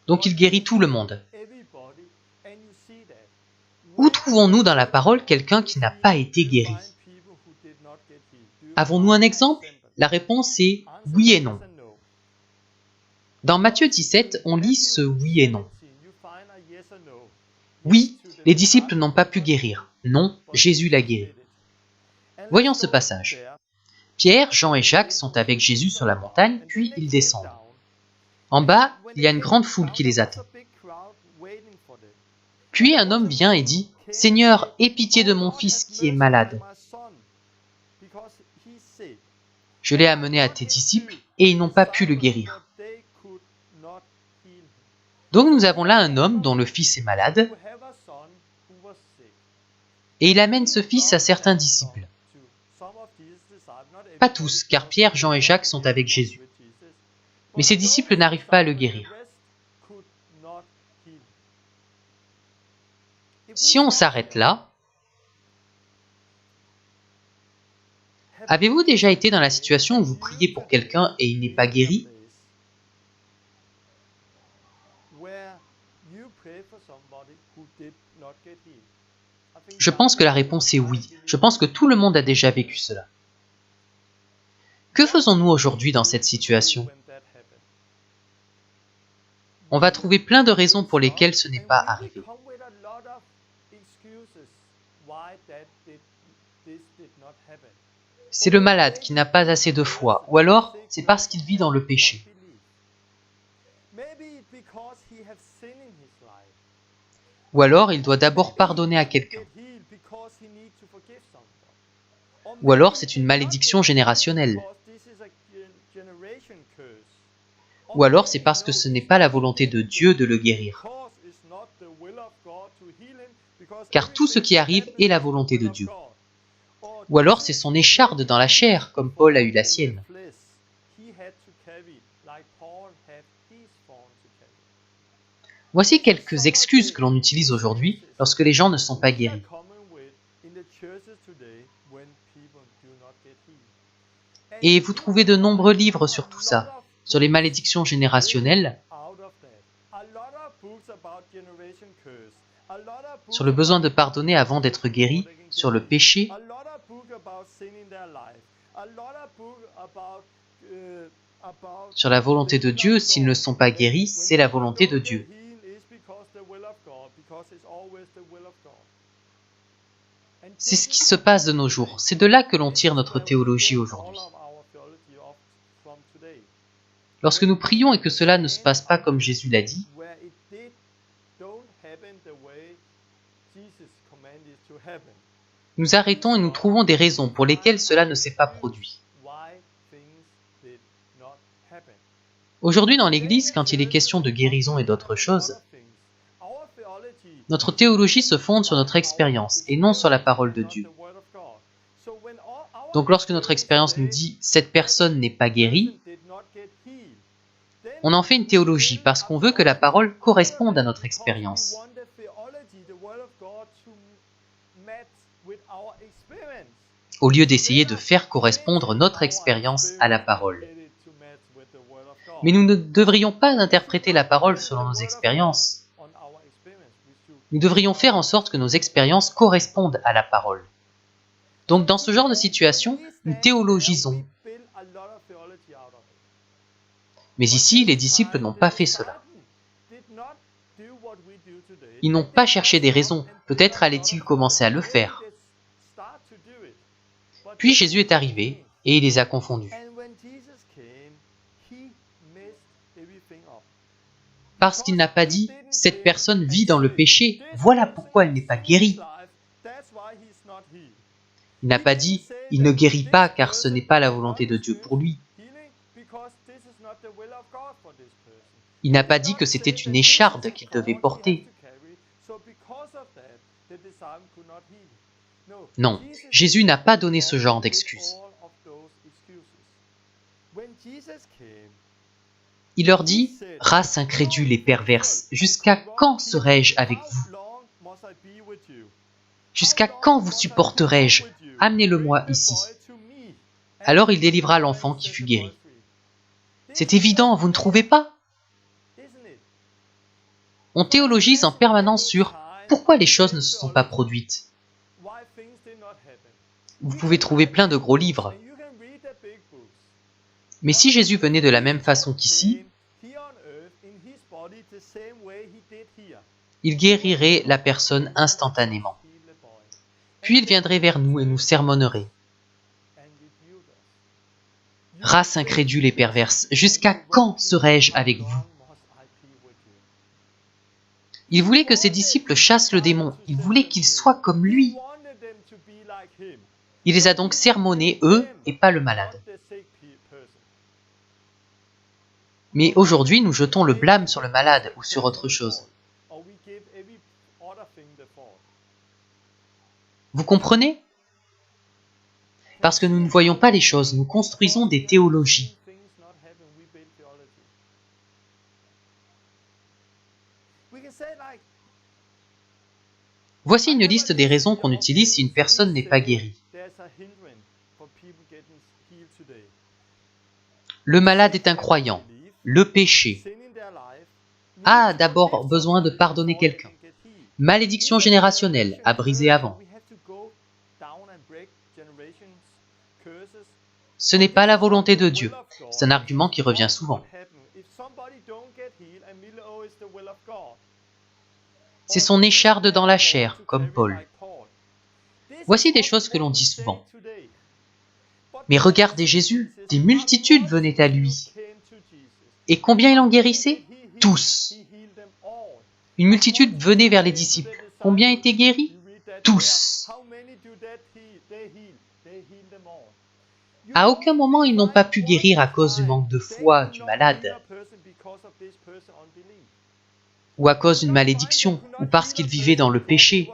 S1: Donc il guérit tout le monde. Où trouvons-nous dans la parole quelqu'un qui n'a pas été guéri? Avons-nous un exemple? La réponse est oui et non. Dans Matthieu 17, on lit ce oui et non. Oui, les disciples n'ont pas pu guérir. Non, Jésus l'a guéri. Voyons ce passage. Pierre, Jean et Jacques sont avec Jésus sur la montagne, puis ils descendent. En bas, il y a une grande foule qui les attend. Puis un homme vient et dit, « Seigneur, aie pitié de mon fils qui est malade. Je l'ai amené à tes disciples et ils n'ont pas pu le guérir. » Donc nous avons là un homme dont le fils est malade et il amène ce fils à certains disciples. Pas tous, car Pierre, Jean et Jacques sont avec Jésus. Mais ses disciples n'arrivent pas à le guérir. Si on s'arrête là, avez-vous déjà été dans la situation où vous priez pour quelqu'un et il n'est pas guéri? Je pense que la réponse est oui. Je pense que tout le monde a déjà vécu cela. Que faisons-nous aujourd'hui dans cette situation? On va trouver plein de raisons pour lesquelles ce n'est pas arrivé. C'est le malade qui n'a pas assez de foi, ou alors c'est parce qu'il vit dans le péché. Ou alors il doit d'abord pardonner à quelqu'un. Ou alors c'est une malédiction générationnelle. Ou alors c'est parce que ce n'est pas la volonté de Dieu de le guérir. Car tout ce qui arrive est la volonté de Dieu. Ou alors c'est son écharde dans la chair, comme Paul a eu la sienne. Voici quelques excuses que l'on utilise aujourd'hui lorsque les gens ne sont pas guéris. Et vous trouvez de nombreux livres sur tout ça, sur les malédictions générationnelles, sur le besoin de pardonner avant d'être guéri, sur le péché, sur la volonté de Dieu. S'ils ne sont pas guéris, c'est la volonté de Dieu. C'est ce qui se passe de nos jours. C'est de là que l'on tire notre théologie aujourd'hui. Lorsque nous prions et que cela ne se passe pas comme Jésus l'a dit, nous arrêtons et nous trouvons des raisons pour lesquelles cela ne s'est pas produit. Aujourd'hui dans l'Église, quand il est question de guérison et d'autres choses, notre théologie se fonde sur notre expérience et non sur la parole de Dieu. Donc lorsque notre expérience nous dit « cette personne n'est pas guérie », on en fait une théologie parce qu'on veut que la parole corresponde à notre expérience. Au lieu d'essayer de faire correspondre notre expérience à la parole. Mais nous ne devrions pas interpréter la parole selon nos expériences. Nous devrions faire en sorte que nos expériences correspondent à la parole. Donc dans ce genre de situation, nous théologisons. Mais ici, les disciples n'ont pas fait cela. Ils n'ont pas cherché des raisons. Peut-être allaient-ils commencer à le faire. Puis Jésus est arrivé et il les a confondus. Parce qu'il n'a pas dit « cette personne vit dans le péché, voilà pourquoi elle n'est pas guérie ». Il n'a pas dit « il ne guérit pas car ce n'est pas la volonté de Dieu pour lui ». Il n'a pas dit que c'était une écharde qu'il devait porter. Non, Jésus n'a pas donné ce genre d'excuses. Il leur dit « Race incrédule et perverse, jusqu'à quand serai-je avec vous? Jusqu'à quand vous supporterai-je? Amenez-le-moi ici. » Alors il délivra l'enfant qui fut guéri. C'est évident, vous ne trouvez pas? On théologise en permanence sur pourquoi les choses ne se sont pas produites. Vous pouvez trouver plein de gros livres. Mais si Jésus venait de la même façon qu'ici, il guérirait la personne instantanément. Puis il viendrait vers nous et nous sermonnerait. Race incrédule et perverse, jusqu'à quand serai-je avec vous? Il voulait que ses disciples chassent le démon. Il voulait qu'ils soient comme lui. Il les a donc sermonnés, eux, et pas le malade. Mais aujourd'hui, nous jetons le blâme sur le malade ou sur autre chose. Vous comprenez? Parce que nous ne voyons pas les choses, nous construisons des théologies. Voici une liste des raisons qu'on utilise si une personne n'est pas guérie. Le malade est incroyant. Le péché. A d'abord besoin de pardonner quelqu'un. Malédiction générationnelle à briser avant. Ce n'est pas la volonté de Dieu. C'est un argument qui revient souvent. C'est son écharde dans la chair, comme Paul. Voici des choses que l'on dit souvent. Mais regardez Jésus, des multitudes venaient à lui. Et combien il en guérissait? Tous. Une multitude venait vers les disciples. Combien étaient guéris? Tous. À aucun moment ils n'ont pas pu guérir à cause du manque de foi du malade, ou à cause d'une malédiction, ou parce qu'ils vivaient dans le péché.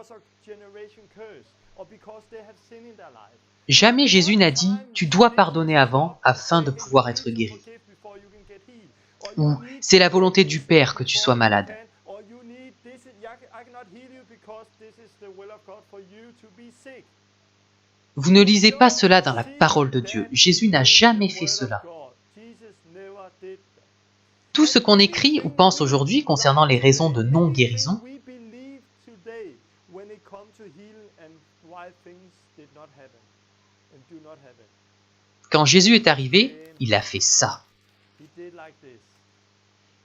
S1: Jamais Jésus n'a dit « tu dois pardonner avant afin de pouvoir être guéri » ou « c'est la volonté du Père que tu sois malade ». Vous ne lisez pas cela dans la parole de Dieu. Jésus n'a jamais fait cela. Tout ce qu'on écrit ou pense aujourd'hui concernant les raisons de non-guérison, quand Jésus est arrivé, il a fait ça.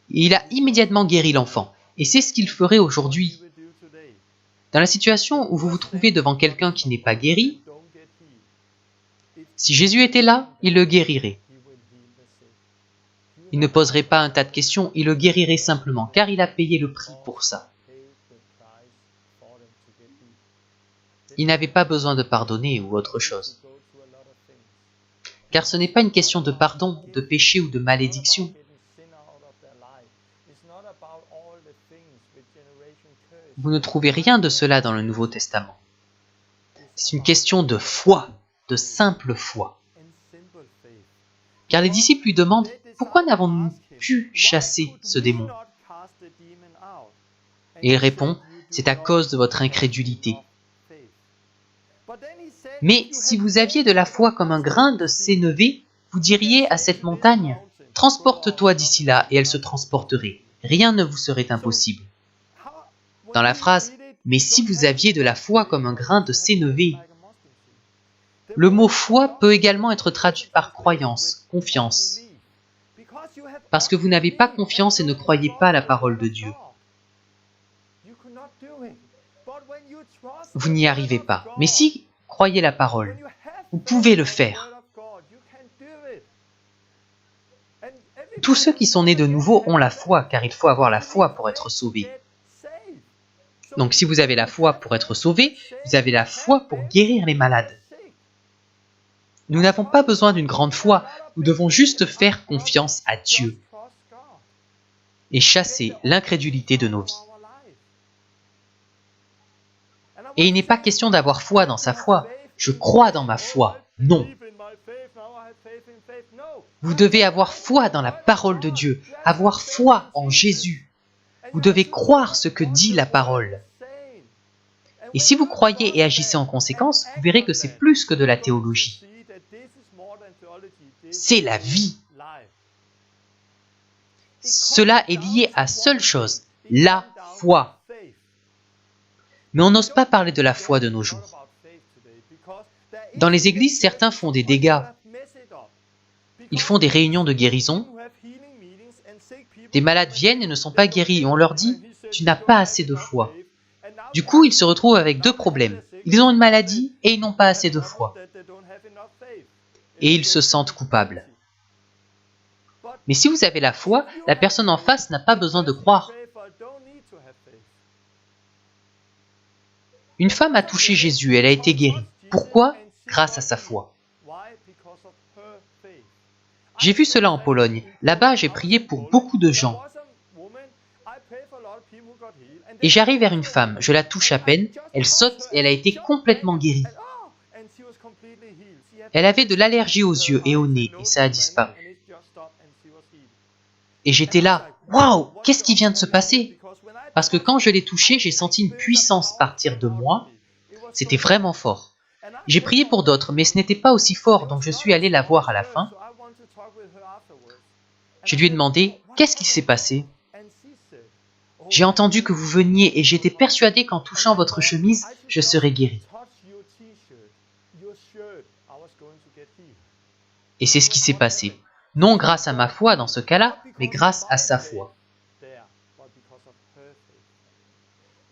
S1: Il a immédiatement guéri l'enfant. Et c'est ce qu'il ferait aujourd'hui. Dans la situation où vous vous trouvez devant quelqu'un qui n'est pas guéri, si Jésus était là, il le guérirait. Il ne poserait pas un tas de questions, il le guérirait simplement, car il a payé le prix pour ça. Il n'avait pas besoin de pardonner ou autre chose. Car ce n'est pas une question de pardon, de péché ou de malédiction. Vous ne trouvez rien de cela dans le Nouveau Testament. C'est une question de foi, de simple foi. Car les disciples lui demandent « Pourquoi n'avons-nous pu chasser ce démon ?» Et il répond « C'est à cause de votre incrédulité. » Mais si vous aviez de la foi comme un grain de sénévé, vous diriez à cette montagne « Transporte-toi d'ici là » et elle se transporterait. Rien ne vous serait impossible. Dans la phrase « Mais si vous aviez de la foi comme un grain de sénévé », le mot « foi » peut également être traduit par « croyance »,« confiance ». Parce que vous n'avez pas confiance et ne croyez pas à la parole de Dieu. Vous n'y arrivez pas. Mais si croyez la parole, vous pouvez le faire. Tous ceux qui sont nés de nouveau ont la foi, car il faut avoir la foi pour être sauvé. Donc si vous avez la foi pour être sauvé, vous avez la foi pour guérir les malades. Nous n'avons pas besoin d'une grande foi, nous devons juste faire confiance à Dieu et chasser l'incrédulité de nos vies. Et il n'est pas question d'avoir foi dans sa foi. Je crois dans ma foi. Non. Vous devez avoir foi dans la parole de Dieu, avoir foi en Jésus. Vous devez croire ce que dit la parole. Et si vous croyez et agissez en conséquence, vous verrez que c'est plus que de la théologie. C'est la vie. Cela est lié à seule chose, la foi. Mais on n'ose pas parler de la foi de nos jours. Dans les églises, certains font des dégâts. Ils font des réunions de guérison. Des malades viennent et ne sont pas guéris. Et on leur dit, tu n'as pas assez de foi. Du coup, ils se retrouvent avec deux problèmes. Ils ont une maladie et ils n'ont pas assez de foi. Et ils se sentent coupables. Mais si vous avez la foi, la personne en face n'a pas besoin de croire. Une femme a touché Jésus, elle a été guérie. Pourquoi? Grâce à sa foi. J'ai vu cela en Pologne. Là-bas, j'ai prié pour beaucoup de gens. Et j'arrive vers une femme, je la touche à peine, elle saute et elle a été complètement guérie. Elle avait de l'allergie aux yeux et au nez et ça a disparu. Et j'étais là, waouh, qu'est-ce qui vient de se passer? parce que quand je l'ai touché, j'ai senti une puissance partir de moi. C'était vraiment fort. J'ai prié pour d'autres, mais ce n'était pas aussi fort, donc je suis allé la voir à la fin. Je lui ai demandé « Qu'est-ce qui s'est passé ?» J'ai entendu que vous veniez et j'étais persuadé qu'en touchant votre chemise, je serais guéri. Et c'est ce qui s'est passé. Non grâce à ma foi dans ce cas-là, mais grâce à sa foi.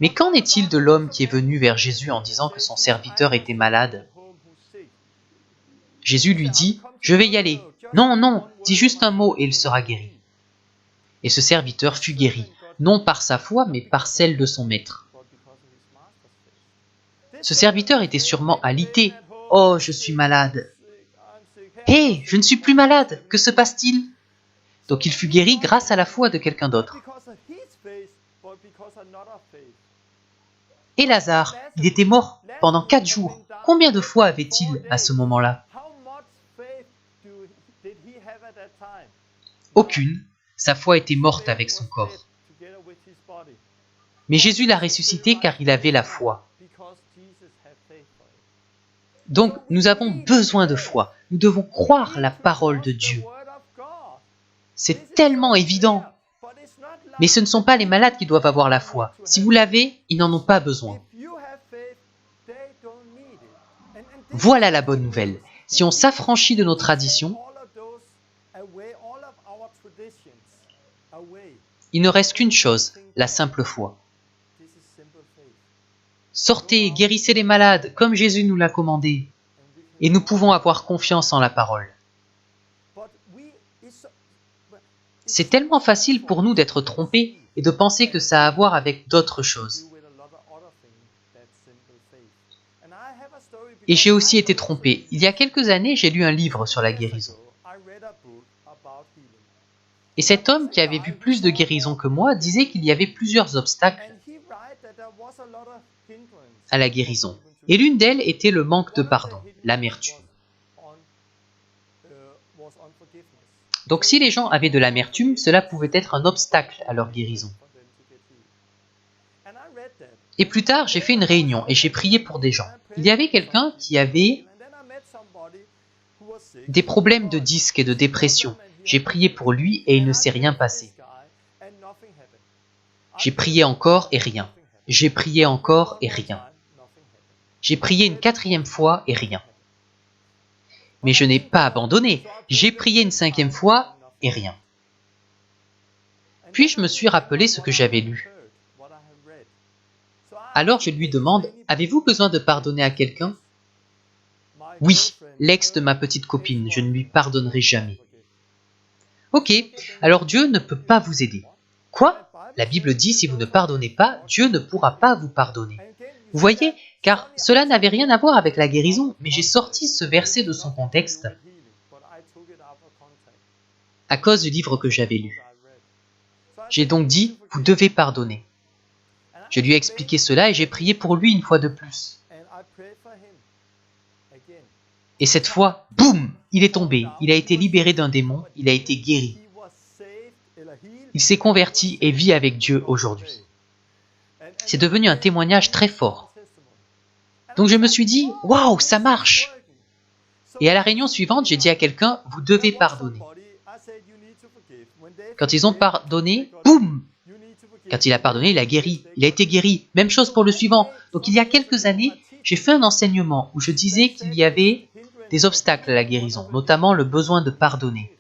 S1: Mais qu'en est-il de l'homme qui est venu vers Jésus en disant que son serviteur était malade? Jésus lui dit « Je vais y aller. Non, non, dis juste un mot et il sera guéri. » Et ce serviteur fut guéri, non par sa foi, mais par celle de son maître. Ce serviteur était sûrement alité. « Oh, je suis malade. »« Hé, je ne suis plus malade. Que se passe-t-il » Donc il fut guéri grâce à la foi de quelqu'un d'autre. Et Lazare, il était mort pendant 4 jours. Combien de foi avait-il à ce moment-là? Aucune. Sa foi était morte avec son corps. Mais Jésus l'a ressuscité car il avait la foi. Donc nous avons besoin de foi. Nous devons croire la parole de Dieu. C'est tellement évident. Mais ce ne sont pas les malades qui doivent avoir la foi. Si vous l'avez, ils n'en ont pas besoin. Voilà la bonne nouvelle. Si on s'affranchit de nos traditions, il ne reste qu'une chose, la simple foi. Sortez, guérissez les malades, comme Jésus nous l'a commandé, et nous pouvons avoir confiance en la parole. C'est tellement facile pour nous d'être trompés et de penser que ça a à voir avec d'autres choses. Et j'ai aussi été trompé. Il y a quelques années, j'ai lu un livre sur la guérison. Et cet homme qui avait vu plus de guérison que moi disait qu'il y avait plusieurs obstacles à la guérison. Et l'une d'elles était le manque de pardon, l'amertume. Donc si les gens avaient de l'amertume, cela pouvait être un obstacle à leur guérison. Et plus tard, j'ai fait une réunion et j'ai prié pour des gens. Il y avait quelqu'un qui avait des problèmes de disques et de dépression. J'ai prié pour lui et il ne s'est rien passé. J'ai prié encore et rien. J'ai prié encore et rien. J'ai prié une 4e fois et rien. Mais je n'ai pas abandonné. J'ai prié une 5e fois et rien. Puis je me suis rappelé ce que j'avais lu. Alors je lui demande, avez-vous besoin de pardonner à quelqu'un? Oui, l'ex de ma petite copine, je ne lui pardonnerai jamais. Ok, alors Dieu ne peut pas vous aider. Quoi? La Bible dit, si vous ne pardonnez pas, Dieu ne pourra pas vous pardonner. Vous voyez, car cela n'avait rien à voir avec la guérison, mais j'ai sorti ce verset de son contexte à cause du livre que j'avais lu. J'ai donc dit, vous devez pardonner. Je lui ai expliqué cela et j'ai prié pour lui une fois de plus. Et cette fois, boum, il est tombé, il a été libéré d'un démon, il a été guéri. Il s'est converti et vit avec Dieu aujourd'hui. C'est devenu un témoignage très fort. Donc je me suis dit, waouh, ça marche! Et à la réunion suivante, j'ai dit à quelqu'un, vous devez pardonner. Quand ils ont pardonné, boum! Quand il a pardonné, il a guéri. Il a été guéri. Même chose pour le suivant. Donc il y a quelques années, j'ai fait un enseignement où je disais qu'il y avait des obstacles à la guérison, notamment le besoin de pardonner.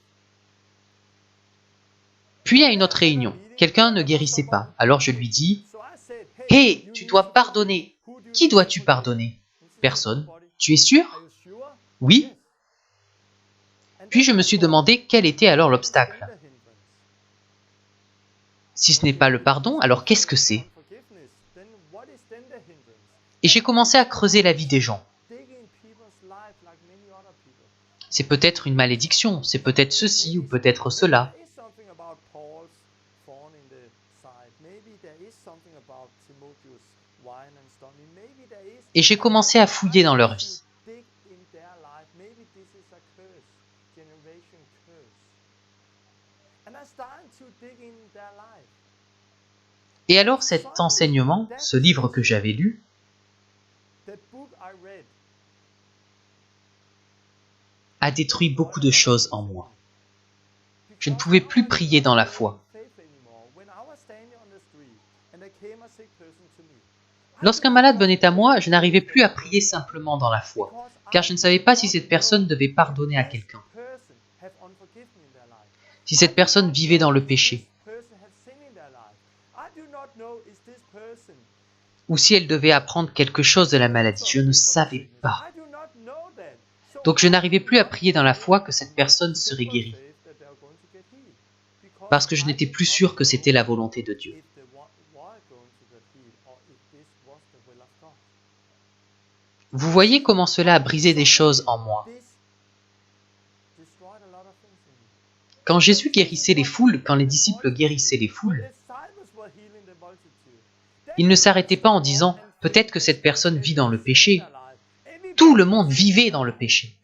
S1: Puis à une autre réunion, quelqu'un ne guérissait pas. Alors je lui dis, « Hé, tu dois pardonner. Qui dois-tu pardonner? Personne. Tu es sûr? Oui. Puis je me suis demandé quel était alors l'obstacle. Si ce n'est pas le pardon, alors qu'est-ce que c'est? Et j'ai commencé à creuser la vie des gens. C'est peut-être une malédiction, c'est peut-être ceci ou peut-être cela. Et j'ai commencé à fouiller dans leur vie. Et alors cet enseignement, ce livre que j'avais lu, a détruit beaucoup de choses en moi. Je ne pouvais plus prier dans la foi. Lorsqu'un malade venait à moi, je n'arrivais plus à prier simplement dans la foi, car je ne savais pas si cette personne devait pardonner à quelqu'un, si cette personne vivait dans le péché, ou si elle devait apprendre quelque chose de la maladie. Je ne savais pas. Donc je n'arrivais plus à prier dans la foi que cette personne serait guérie, parce que je n'étais plus sûr que c'était la volonté de Dieu. Vous voyez comment cela a brisé des choses en moi. Quand Jésus guérissait les foules, quand les disciples guérissaient les foules, ils ne s'arrêtaient pas en disant « peut-être que cette personne vit dans le péché ». Tout le monde vivait dans le péché.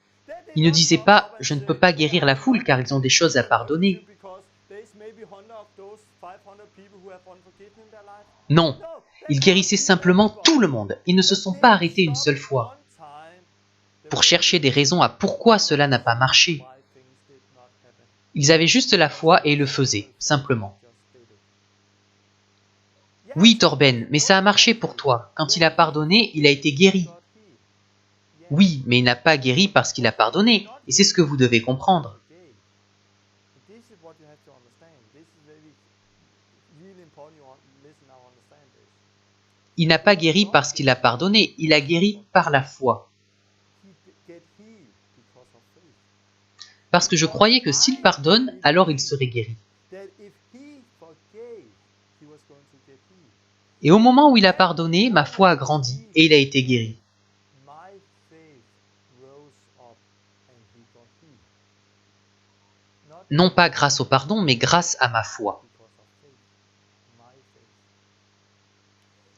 S1: Ils ne disaient pas « je ne peux pas guérir la foule car ils ont des choses à pardonner ». Non, ils guérissaient simplement tout le monde. Ils ne se sont pas arrêtés une seule fois pour chercher des raisons à pourquoi cela n'a pas marché. Ils avaient juste la foi et ils le faisaient, simplement. Oui, Torben, mais ça a marché pour toi. Quand il a pardonné, il a été guéri. Oui, mais il n'a pas guéri parce qu'il a pardonné, et c'est ce que vous devez comprendre. Il n'a pas guéri parce qu'il a pardonné, il a guéri par la foi. Parce que je croyais que s'il pardonne, alors il serait guéri. Et au moment où il a pardonné, ma foi a grandi et il a été guéri. Non pas grâce au pardon, mais grâce à ma foi.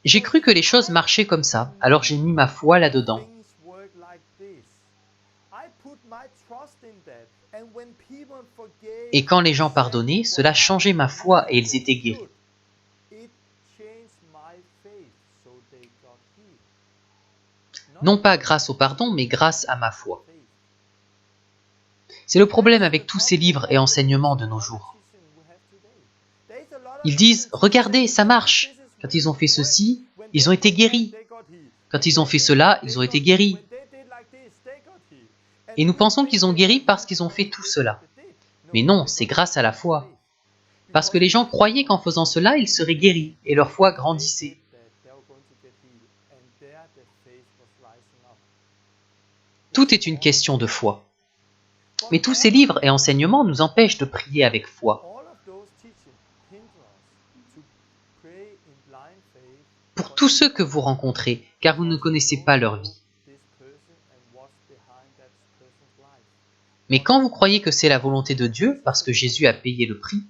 S1: J'ai cru que les choses marchaient comme ça, alors j'ai mis ma foi là-dedans. Et quand les gens pardonnaient, cela changeait ma foi et ils étaient guéris. Non pas grâce au pardon, mais grâce à ma foi. C'est le problème avec tous ces livres et enseignements de nos jours. Ils disent « Regardez, ça marche ! Quand ils ont fait ceci, ils ont été guéris. Quand ils ont fait cela, ils ont été guéris. » Et nous pensons qu'ils ont guéri parce qu'ils ont fait tout cela. Mais non, c'est grâce à la foi. Parce que les gens croyaient qu'en faisant cela, ils seraient guéris et leur foi grandissait. Tout est une question de foi. Mais tous ces livres et enseignements nous empêchent de prier avec foi. Pour tous ceux que vous rencontrez, car vous ne connaissez pas leur vie. Mais quand vous croyez que c'est la volonté de Dieu, parce que Jésus a payé le prix,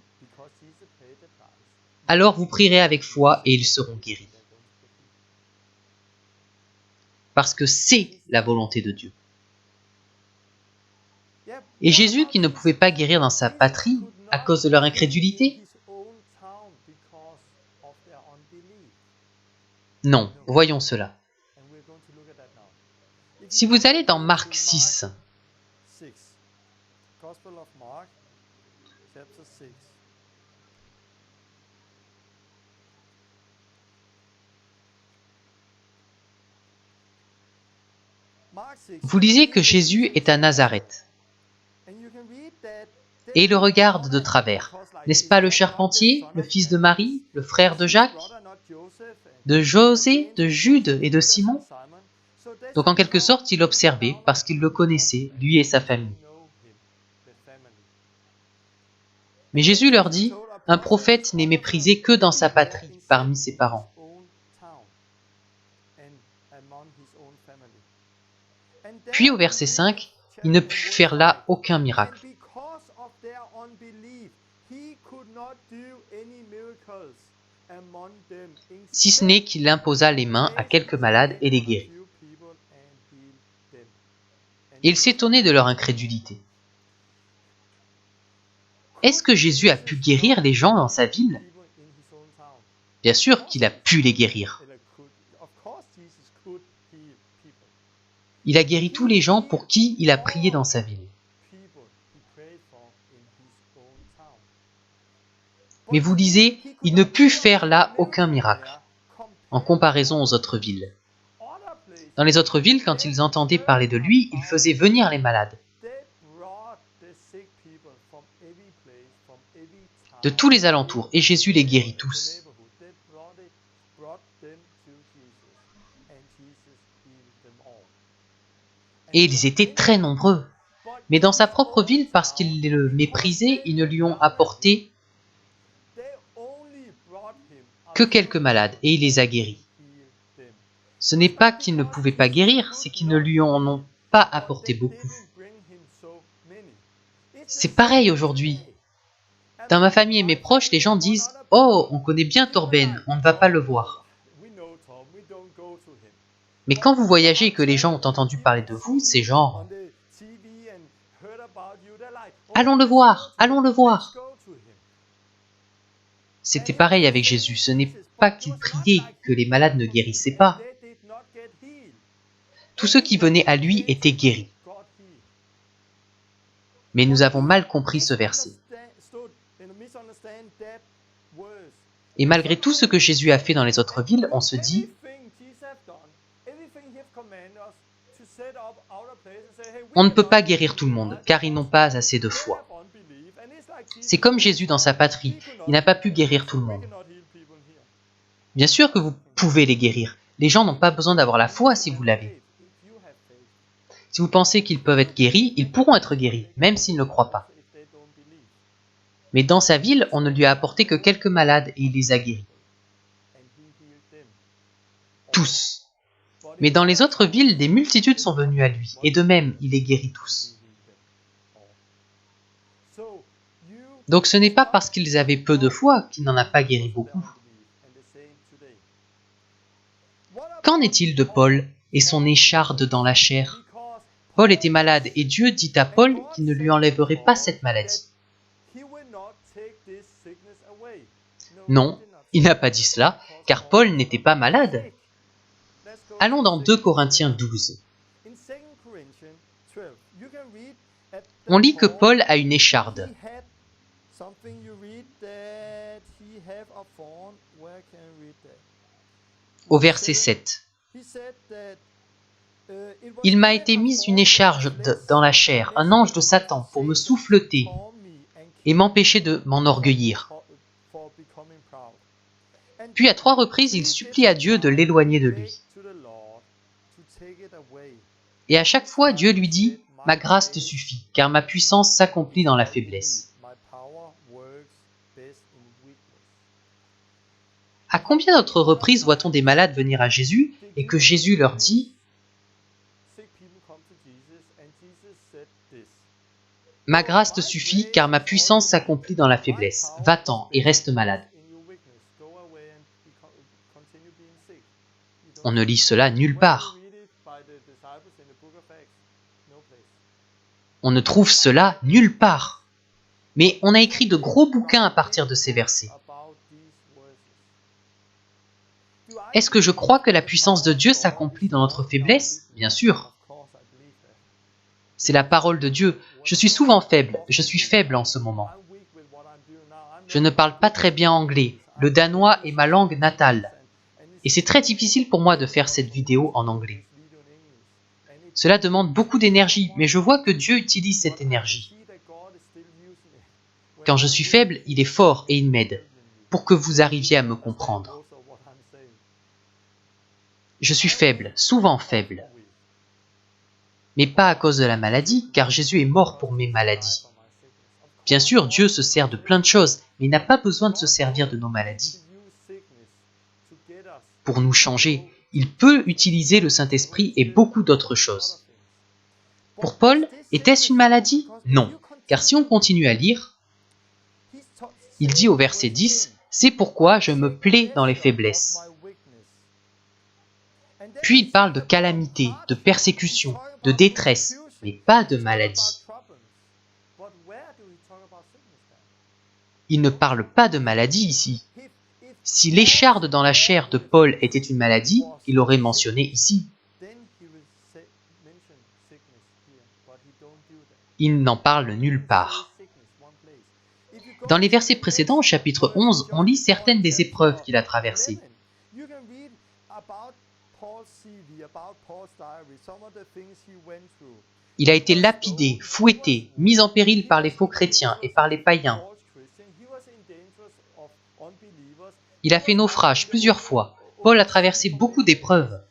S1: alors vous prierez avec foi et ils seront guéris. Parce que c'est la volonté de Dieu. Et Jésus, qui ne pouvait pas guérir dans sa patrie à cause de leur incrédulité? Non, voyons cela. Si vous allez dans Marc 6, vous lisez que Jésus est à Nazareth. Et il le regarde de travers. N'est-ce pas le charpentier, le fils de Marie, le frère de Jacques, de José, de Jude et de Simon? Donc en quelque sorte, il observait parce qu'il le connaissait, lui et sa famille. Mais Jésus leur dit, un prophète n'est méprisé que dans sa patrie, parmi ses parents. Puis au verset 5, il ne put faire là aucun miracle. Si ce n'est qu'il imposa les mains à quelques malades et les guérit. Et il s'étonnait de leur incrédulité. Est-ce que Jésus a pu guérir les gens dans sa ville? Bien sûr qu'il a pu les guérir. Il a guéri tous les gens pour qui il a prié dans sa ville. Mais vous disiez, il ne put faire là aucun miracle, en comparaison aux autres villes. Dans les autres villes, quand ils entendaient parler de lui, ils faisaient venir les malades. De tous les alentours, et Jésus les guérit tous. Et ils étaient très nombreux. Mais dans sa propre ville, parce qu'ils le méprisaient, ils ne lui ont apporté que quelques malades, et il les a guéris. Ce n'est pas qu'ils ne pouvaient pas guérir, c'est qu'ils ne lui en ont pas apporté beaucoup. C'est pareil aujourd'hui. Dans ma famille et mes proches, les gens disent « Oh, on connaît bien Torben, on ne va pas le voir. » Mais quand vous voyagez et que les gens ont entendu parler de vous, c'est genre « Allons le voir, allons le voir !» C'était pareil avec Jésus, ce n'est pas qu'il priait que les malades ne guérissaient pas. Tous ceux qui venaient à lui étaient guéris. Mais nous avons mal compris ce verset. Et malgré tout ce que Jésus a fait dans les autres villes, on se dit on ne peut pas guérir tout le monde, car ils n'ont pas assez de foi. C'est comme Jésus dans sa patrie, il n'a pas pu guérir tout le monde. Bien sûr que vous pouvez les guérir, les gens n'ont pas besoin d'avoir la foi si vous l'avez. Si vous pensez qu'ils peuvent être guéris, ils pourront être guéris, même s'ils ne croient pas. Mais dans sa ville, on ne lui a apporté que quelques malades et il les a guéris. Tous. Mais dans les autres villes, des multitudes sont venues à lui, et de même, il les guérit tous. Donc ce n'est pas parce qu'ils avaient peu de foi qu'il n'en a pas guéri beaucoup. Qu'en est-il de Paul et son écharde dans la chair? Paul était malade et Dieu dit à Paul qu'il ne lui enlèverait pas cette maladie. Non, il n'a pas dit cela, car Paul n'était pas malade. Allons dans 2 Corinthiens 12. On lit que Paul a une écharde. Au verset 7. Il m'a été mis une écharde dans la chair, un ange de Satan, pour me souffleter et m'empêcher de m'enorgueillir. Puis à 3 reprises, il supplie à Dieu de l'éloigner de lui. Et à chaque fois, Dieu lui dit « Ma grâce te suffit, car ma puissance s'accomplit dans la faiblesse. » À combien d'autres reprises voit-on des malades venir à Jésus et que Jésus leur dit « Ma grâce te suffit, car ma puissance s'accomplit dans la faiblesse. Va-t'en et reste malade. » On ne lit cela nulle part. On ne trouve cela nulle part. Mais on a écrit de gros bouquins à partir de ces versets. Est-ce que je crois que la puissance de Dieu s'accomplit dans notre faiblesse? Bien sûr. C'est la parole de Dieu. Je suis souvent faible. Je suis faible en ce moment. Je ne parle pas très bien anglais. Le danois est ma langue natale. Et c'est très difficile pour moi de faire cette vidéo en anglais. Cela demande beaucoup d'énergie, mais je vois que Dieu utilise cette énergie. Quand je suis faible, il est fort et il m'aide, pour que vous arriviez à me comprendre. Je suis faible, souvent faible. Mais pas à cause de la maladie, car Jésus est mort pour mes maladies. Bien sûr, Dieu se sert de plein de choses, mais il n'a pas besoin de se servir de nos maladies. Pour nous changer, il peut utiliser le Saint-Esprit et beaucoup d'autres choses. Pour Paul, était-ce une maladie? Non, car si on continue à lire, il dit au verset 10, « C'est pourquoi je me plais dans les faiblesses. » Puis il parle de calamité, de persécution, de détresse, mais pas de maladie. Il ne parle pas de maladie ici. Si l'écharde dans la chair de Paul était une maladie, il l'aurait mentionné ici. Il n'en parle nulle part. Dans les versets précédents, au chapitre 11, on lit certaines des épreuves qu'il a traversées. Il a été lapidé, fouetté, mis en péril par les faux chrétiens et par les païens. Il a fait naufrage plusieurs fois. Paul a traversé beaucoup d'épreuves.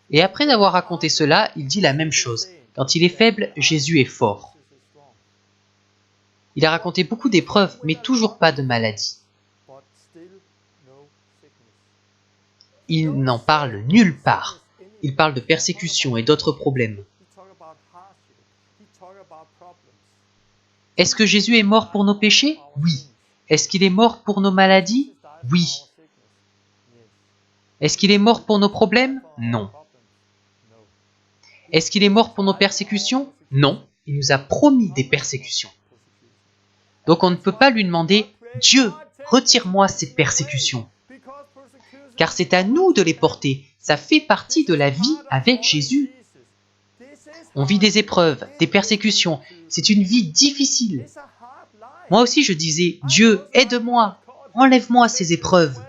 S1: Et après avoir raconté cela, il dit la même chose. Quand il est faible, Jésus est fort. Il a raconté beaucoup d'épreuves, mais toujours pas de maladie. Il n'en parle nulle part. Il parle de persécution et d'autres problèmes. Est-ce que Jésus est mort pour nos péchés? Oui. Est-ce qu'il est mort pour nos maladies? Oui. Est-ce qu'il est mort pour nos problèmes? Non. Est-ce qu'il est mort pour nos persécutions? Non. Il nous a promis des persécutions. Donc on ne peut pas lui demander « Dieu, retire-moi ces persécutions ». Car c'est à nous de les porter. Ça fait partie de la vie avec Jésus. On vit des épreuves, des persécutions. C'est une vie difficile. Moi aussi je disais « Dieu, aide-moi, enlève-moi ces épreuves ».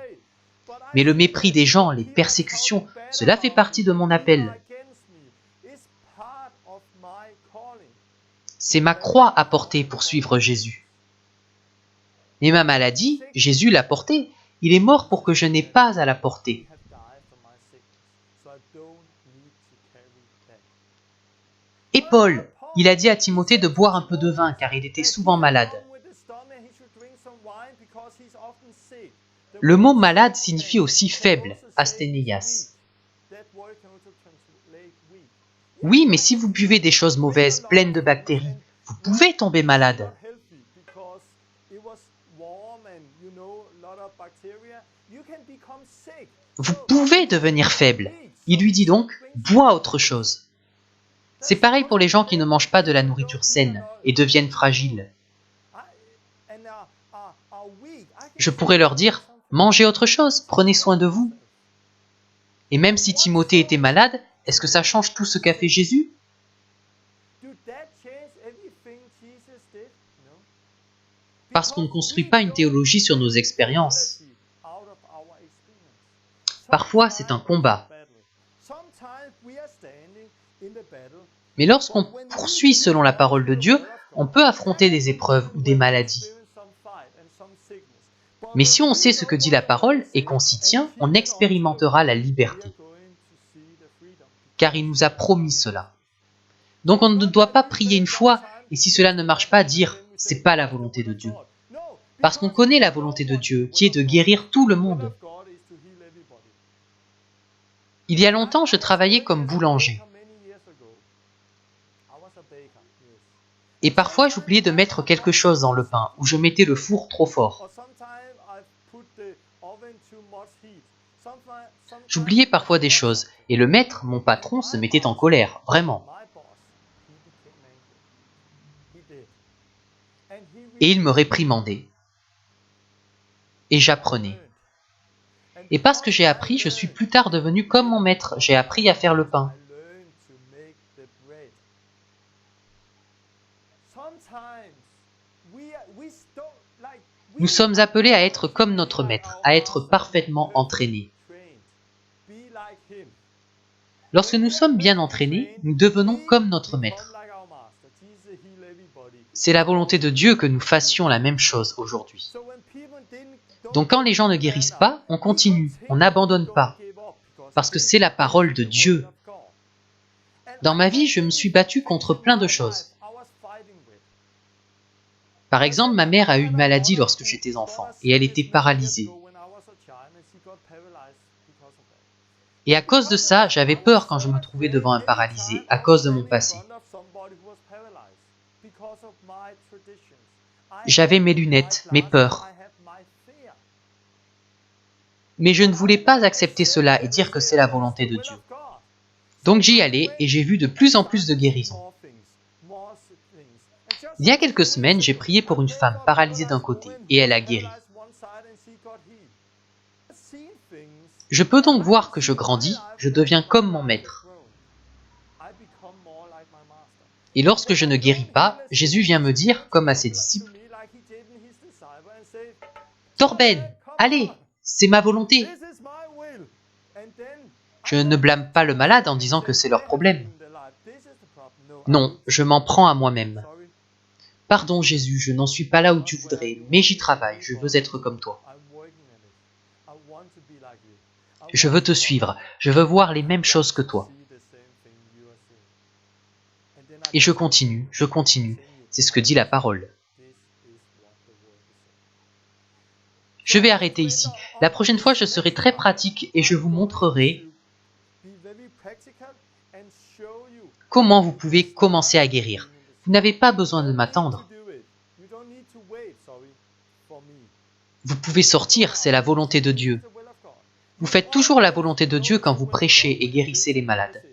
S1: Mais le mépris des gens, les persécutions, cela fait partie de mon appel. C'est ma croix à porter pour suivre Jésus. Mais ma maladie, Jésus l'a portée. Il est mort pour que je n'ai pas à la porter. Et Paul, il a dit à Timothée de boire un peu de vin car il était souvent malade. Le mot malade signifie aussi faible, asthénias. Oui, mais si vous buvez des choses mauvaises, pleines de bactéries, vous pouvez tomber malade. Vous pouvez devenir faible. Il lui dit donc, bois autre chose. C'est pareil pour les gens qui ne mangent pas de la nourriture saine et deviennent fragiles. Je pourrais leur dire, mangez autre chose, prenez soin de vous. Et même si Timothée était malade, est-ce que ça change tout ce qu'a fait Jésus? Parce qu'on ne construit pas une théologie sur nos expériences. Parfois, c'est un combat. Mais lorsqu'on poursuit selon la parole de Dieu, on peut affronter des épreuves ou des maladies. Mais si on sait ce que dit la parole et qu'on s'y tient, on expérimentera la liberté. Car il nous a promis cela. Donc on ne doit pas prier une fois et si cela ne marche pas, dire « c'est pas la volonté de Dieu ». Parce qu'on connaît la volonté de Dieu, qui est de guérir tout le monde. Il y a longtemps, je travaillais comme boulanger. Et parfois, j'oubliais de mettre quelque chose dans le pain, ou je mettais le four trop fort. J'oubliais parfois des choses, et le maître, mon patron, se mettait en colère, vraiment. Et il me réprimandait. Et j'apprenais. Et parce que j'ai appris, je suis plus tard devenu comme mon maître. J'ai appris à faire le pain. Nous sommes appelés à être comme notre maître, à être parfaitement entraînés. Lorsque nous sommes bien entraînés, nous devenons comme notre maître. C'est la volonté de Dieu que nous fassions la même chose aujourd'hui. Donc quand les gens ne guérissent pas, on continue, on n'abandonne pas, parce que c'est la parole de Dieu. Dans ma vie, je me suis battu contre plein de choses. Par exemple, ma mère a eu une maladie lorsque j'étais enfant, et elle était paralysée. Et à cause de ça, j'avais peur quand je me trouvais devant un paralysé, à cause de mon passé. J'avais mes lunettes, mes peurs. Mais je ne voulais pas accepter cela et dire que c'est la volonté de Dieu. Donc j'y allais et j'ai vu de plus en plus de guérisons. Il y a quelques semaines, j'ai prié pour une femme paralysée d'un côté et elle a guéri. Je peux donc voir que je grandis, je deviens comme mon maître. Et lorsque je ne guéris pas, Jésus vient me dire, comme à ses disciples, « Torben, allez, c'est ma volonté !» Je ne blâme pas le malade en disant que c'est leur problème. Non, je m'en prends à moi-même. « Pardon Jésus, je n'en suis pas là où tu voudrais, mais j'y travaille, je veux être comme toi. Je veux te suivre, je veux voir les mêmes choses que toi. » Et je continue, c'est ce que dit la parole. Je vais arrêter ici. La prochaine fois, je serai très pratique et je vous montrerai comment vous pouvez commencer à guérir. Vous n'avez pas besoin de m'attendre. Vous pouvez sortir, c'est la volonté de Dieu. Vous faites toujours la volonté de Dieu quand vous prêchez et guérissez les malades,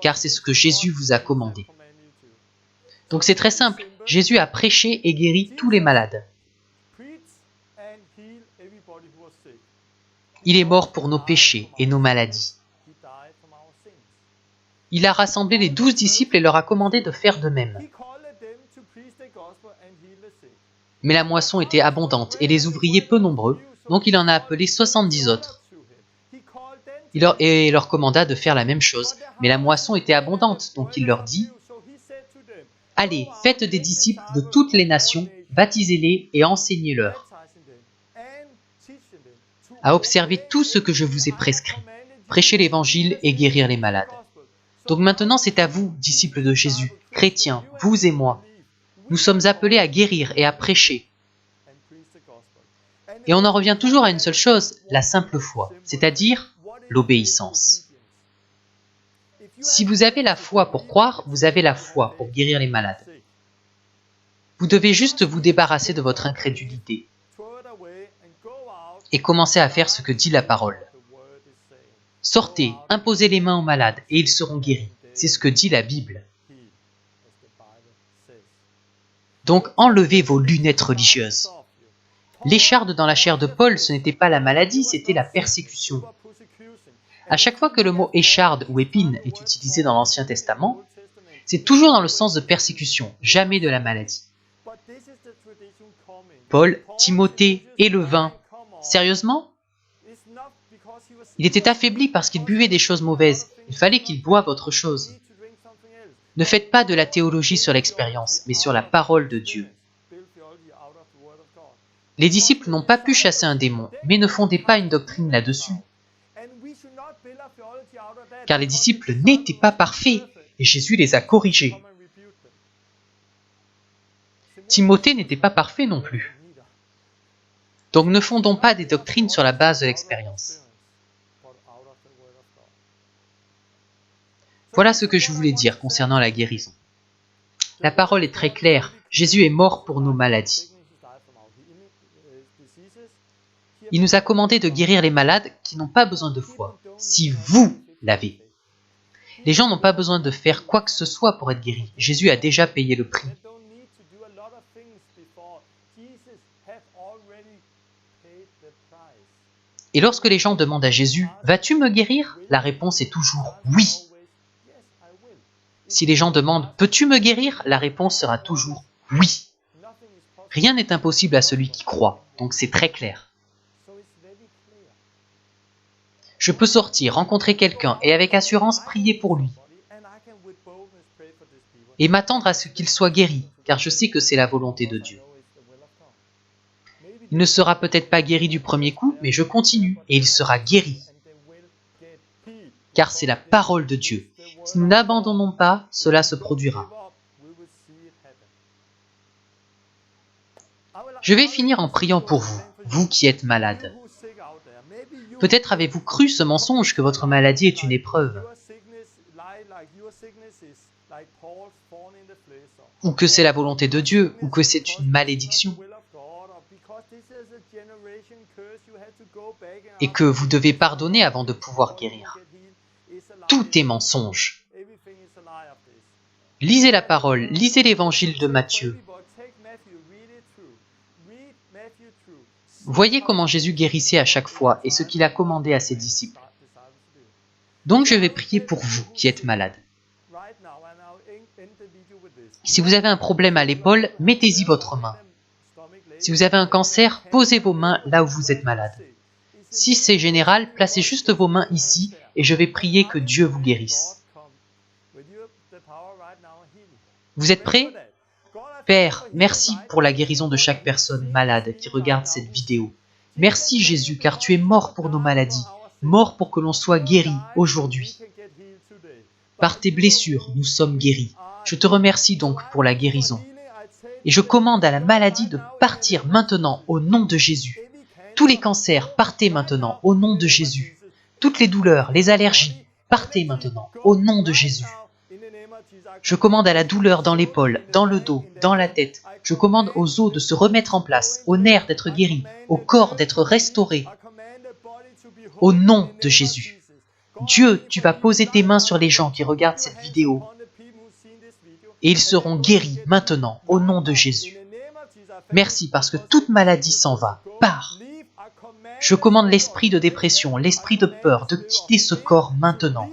S1: car c'est ce que Jésus vous a commandé. Donc c'est très simple, Jésus a prêché et guéri tous les malades. Il est mort pour nos péchés et nos maladies. Il a rassemblé les 12 disciples et leur a commandé de faire de même. Mais la moisson était abondante et les ouvriers peu nombreux, donc il en a appelé 70 autres. Il leur commanda de faire la même chose, mais la moisson était abondante, donc il leur dit « Allez, faites des disciples de toutes les nations, baptisez-les et enseignez-leur à observer tout ce que je vous ai prescrit, prêcher l'évangile et guérir les malades. » Donc maintenant c'est à vous, disciples de Jésus, chrétiens, vous et moi. Nous sommes appelés à guérir et à prêcher. Et on en revient toujours à une seule chose, la simple foi, c'est-à-dire l'obéissance. Si vous avez la foi pour croire, vous avez la foi pour guérir les malades. Vous devez juste vous débarrasser de votre incrédulité et commencer à faire ce que dit la parole. Sortez, imposez les mains aux malades et ils seront guéris. C'est ce que dit la Bible. Donc enlevez vos lunettes religieuses. L'écharde dans la chair de Paul, ce n'était pas la maladie, c'était la persécution. À chaque fois que le mot écharde ou épine est utilisé dans l'Ancien Testament, c'est toujours dans le sens de persécution, jamais de la maladie. Paul, Timothée et le vin. Sérieusement ? Il était affaibli parce qu'il buvait des choses mauvaises. Il fallait qu'il boive autre chose. Ne faites pas de la théologie sur l'expérience, mais sur la parole de Dieu. Les disciples n'ont pas pu chasser un démon, mais ne fondaient pas une doctrine là-dessus. Car les disciples n'étaient pas parfaits, et Jésus les a corrigés. Timothée n'était pas parfait non plus. Donc ne fondons pas des doctrines sur la base de l'expérience. Voilà ce que je voulais dire concernant la guérison. La parole est très claire, Jésus est mort pour nos maladies. Il nous a commandé de guérir les malades qui n'ont pas besoin de foi, si vous l'avez. Les gens n'ont pas besoin de faire quoi que ce soit pour être guéris. Jésus a déjà payé le prix. Et lorsque les gens demandent à Jésus « Vas-tu me guérir ?» la réponse est toujours « Oui ». Si les gens demandent « Peux-tu me guérir ?» la réponse sera toujours « Oui ». Rien n'est impossible à celui qui croit, donc c'est très clair. Je peux sortir, rencontrer quelqu'un et avec assurance prier pour lui. Et m'attendre à ce qu'il soit guéri, car je sais que c'est la volonté de Dieu. Il ne sera peut-être pas guéri du premier coup, mais je continue et il sera guéri. Car c'est la parole de Dieu. Si nous n'abandonnons pas, cela se produira. Je vais finir en priant pour vous, vous qui êtes malades. Peut-être avez-vous cru ce mensonge que votre maladie est une épreuve, ou que c'est la volonté de Dieu, ou que c'est une malédiction, et que vous devez pardonner avant de pouvoir guérir. Tout est mensonge. Lisez la parole, lisez l'évangile de Matthieu. Voyez comment Jésus guérissait à chaque fois et ce qu'il a commandé à ses disciples. Donc je vais prier pour vous qui êtes malades. Si vous avez un problème à l'épaule, mettez-y votre main. Si vous avez un cancer, posez vos mains là où vous êtes malade. Si c'est général, placez juste vos mains ici et je vais prier que Dieu vous guérisse. Vous êtes prêts? Père, merci pour la guérison de chaque personne malade qui regarde cette vidéo. Merci Jésus, car tu es mort pour nos maladies, mort pour que l'on soit guéri aujourd'hui. Par tes blessures, nous sommes guéris. Je te remercie donc pour la guérison. Et je commande à la maladie de partir maintenant au nom de Jésus. Tous les cancers, partez maintenant au nom de Jésus. Toutes les douleurs, les allergies, partez maintenant au nom de Jésus. Je commande à la douleur dans l'épaule, dans le dos, dans la tête. Je commande aux os de se remettre en place, aux nerfs d'être guéris, au corps d'être restauré. Au nom de Jésus. Dieu, tu vas poser tes mains sur les gens qui regardent cette vidéo et ils seront guéris maintenant au nom de Jésus. Merci parce que toute maladie s'en va. Pars. Je commande l'esprit de dépression, l'esprit de peur de quitter ce corps maintenant.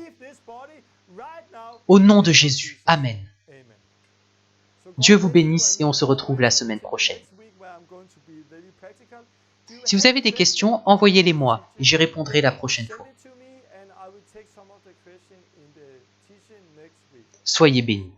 S1: Au nom de Jésus. Amen. Dieu vous bénisse et on se retrouve la semaine prochaine. Si vous avez des questions, envoyez-les moi et j'y répondrai la prochaine fois. Soyez bénis.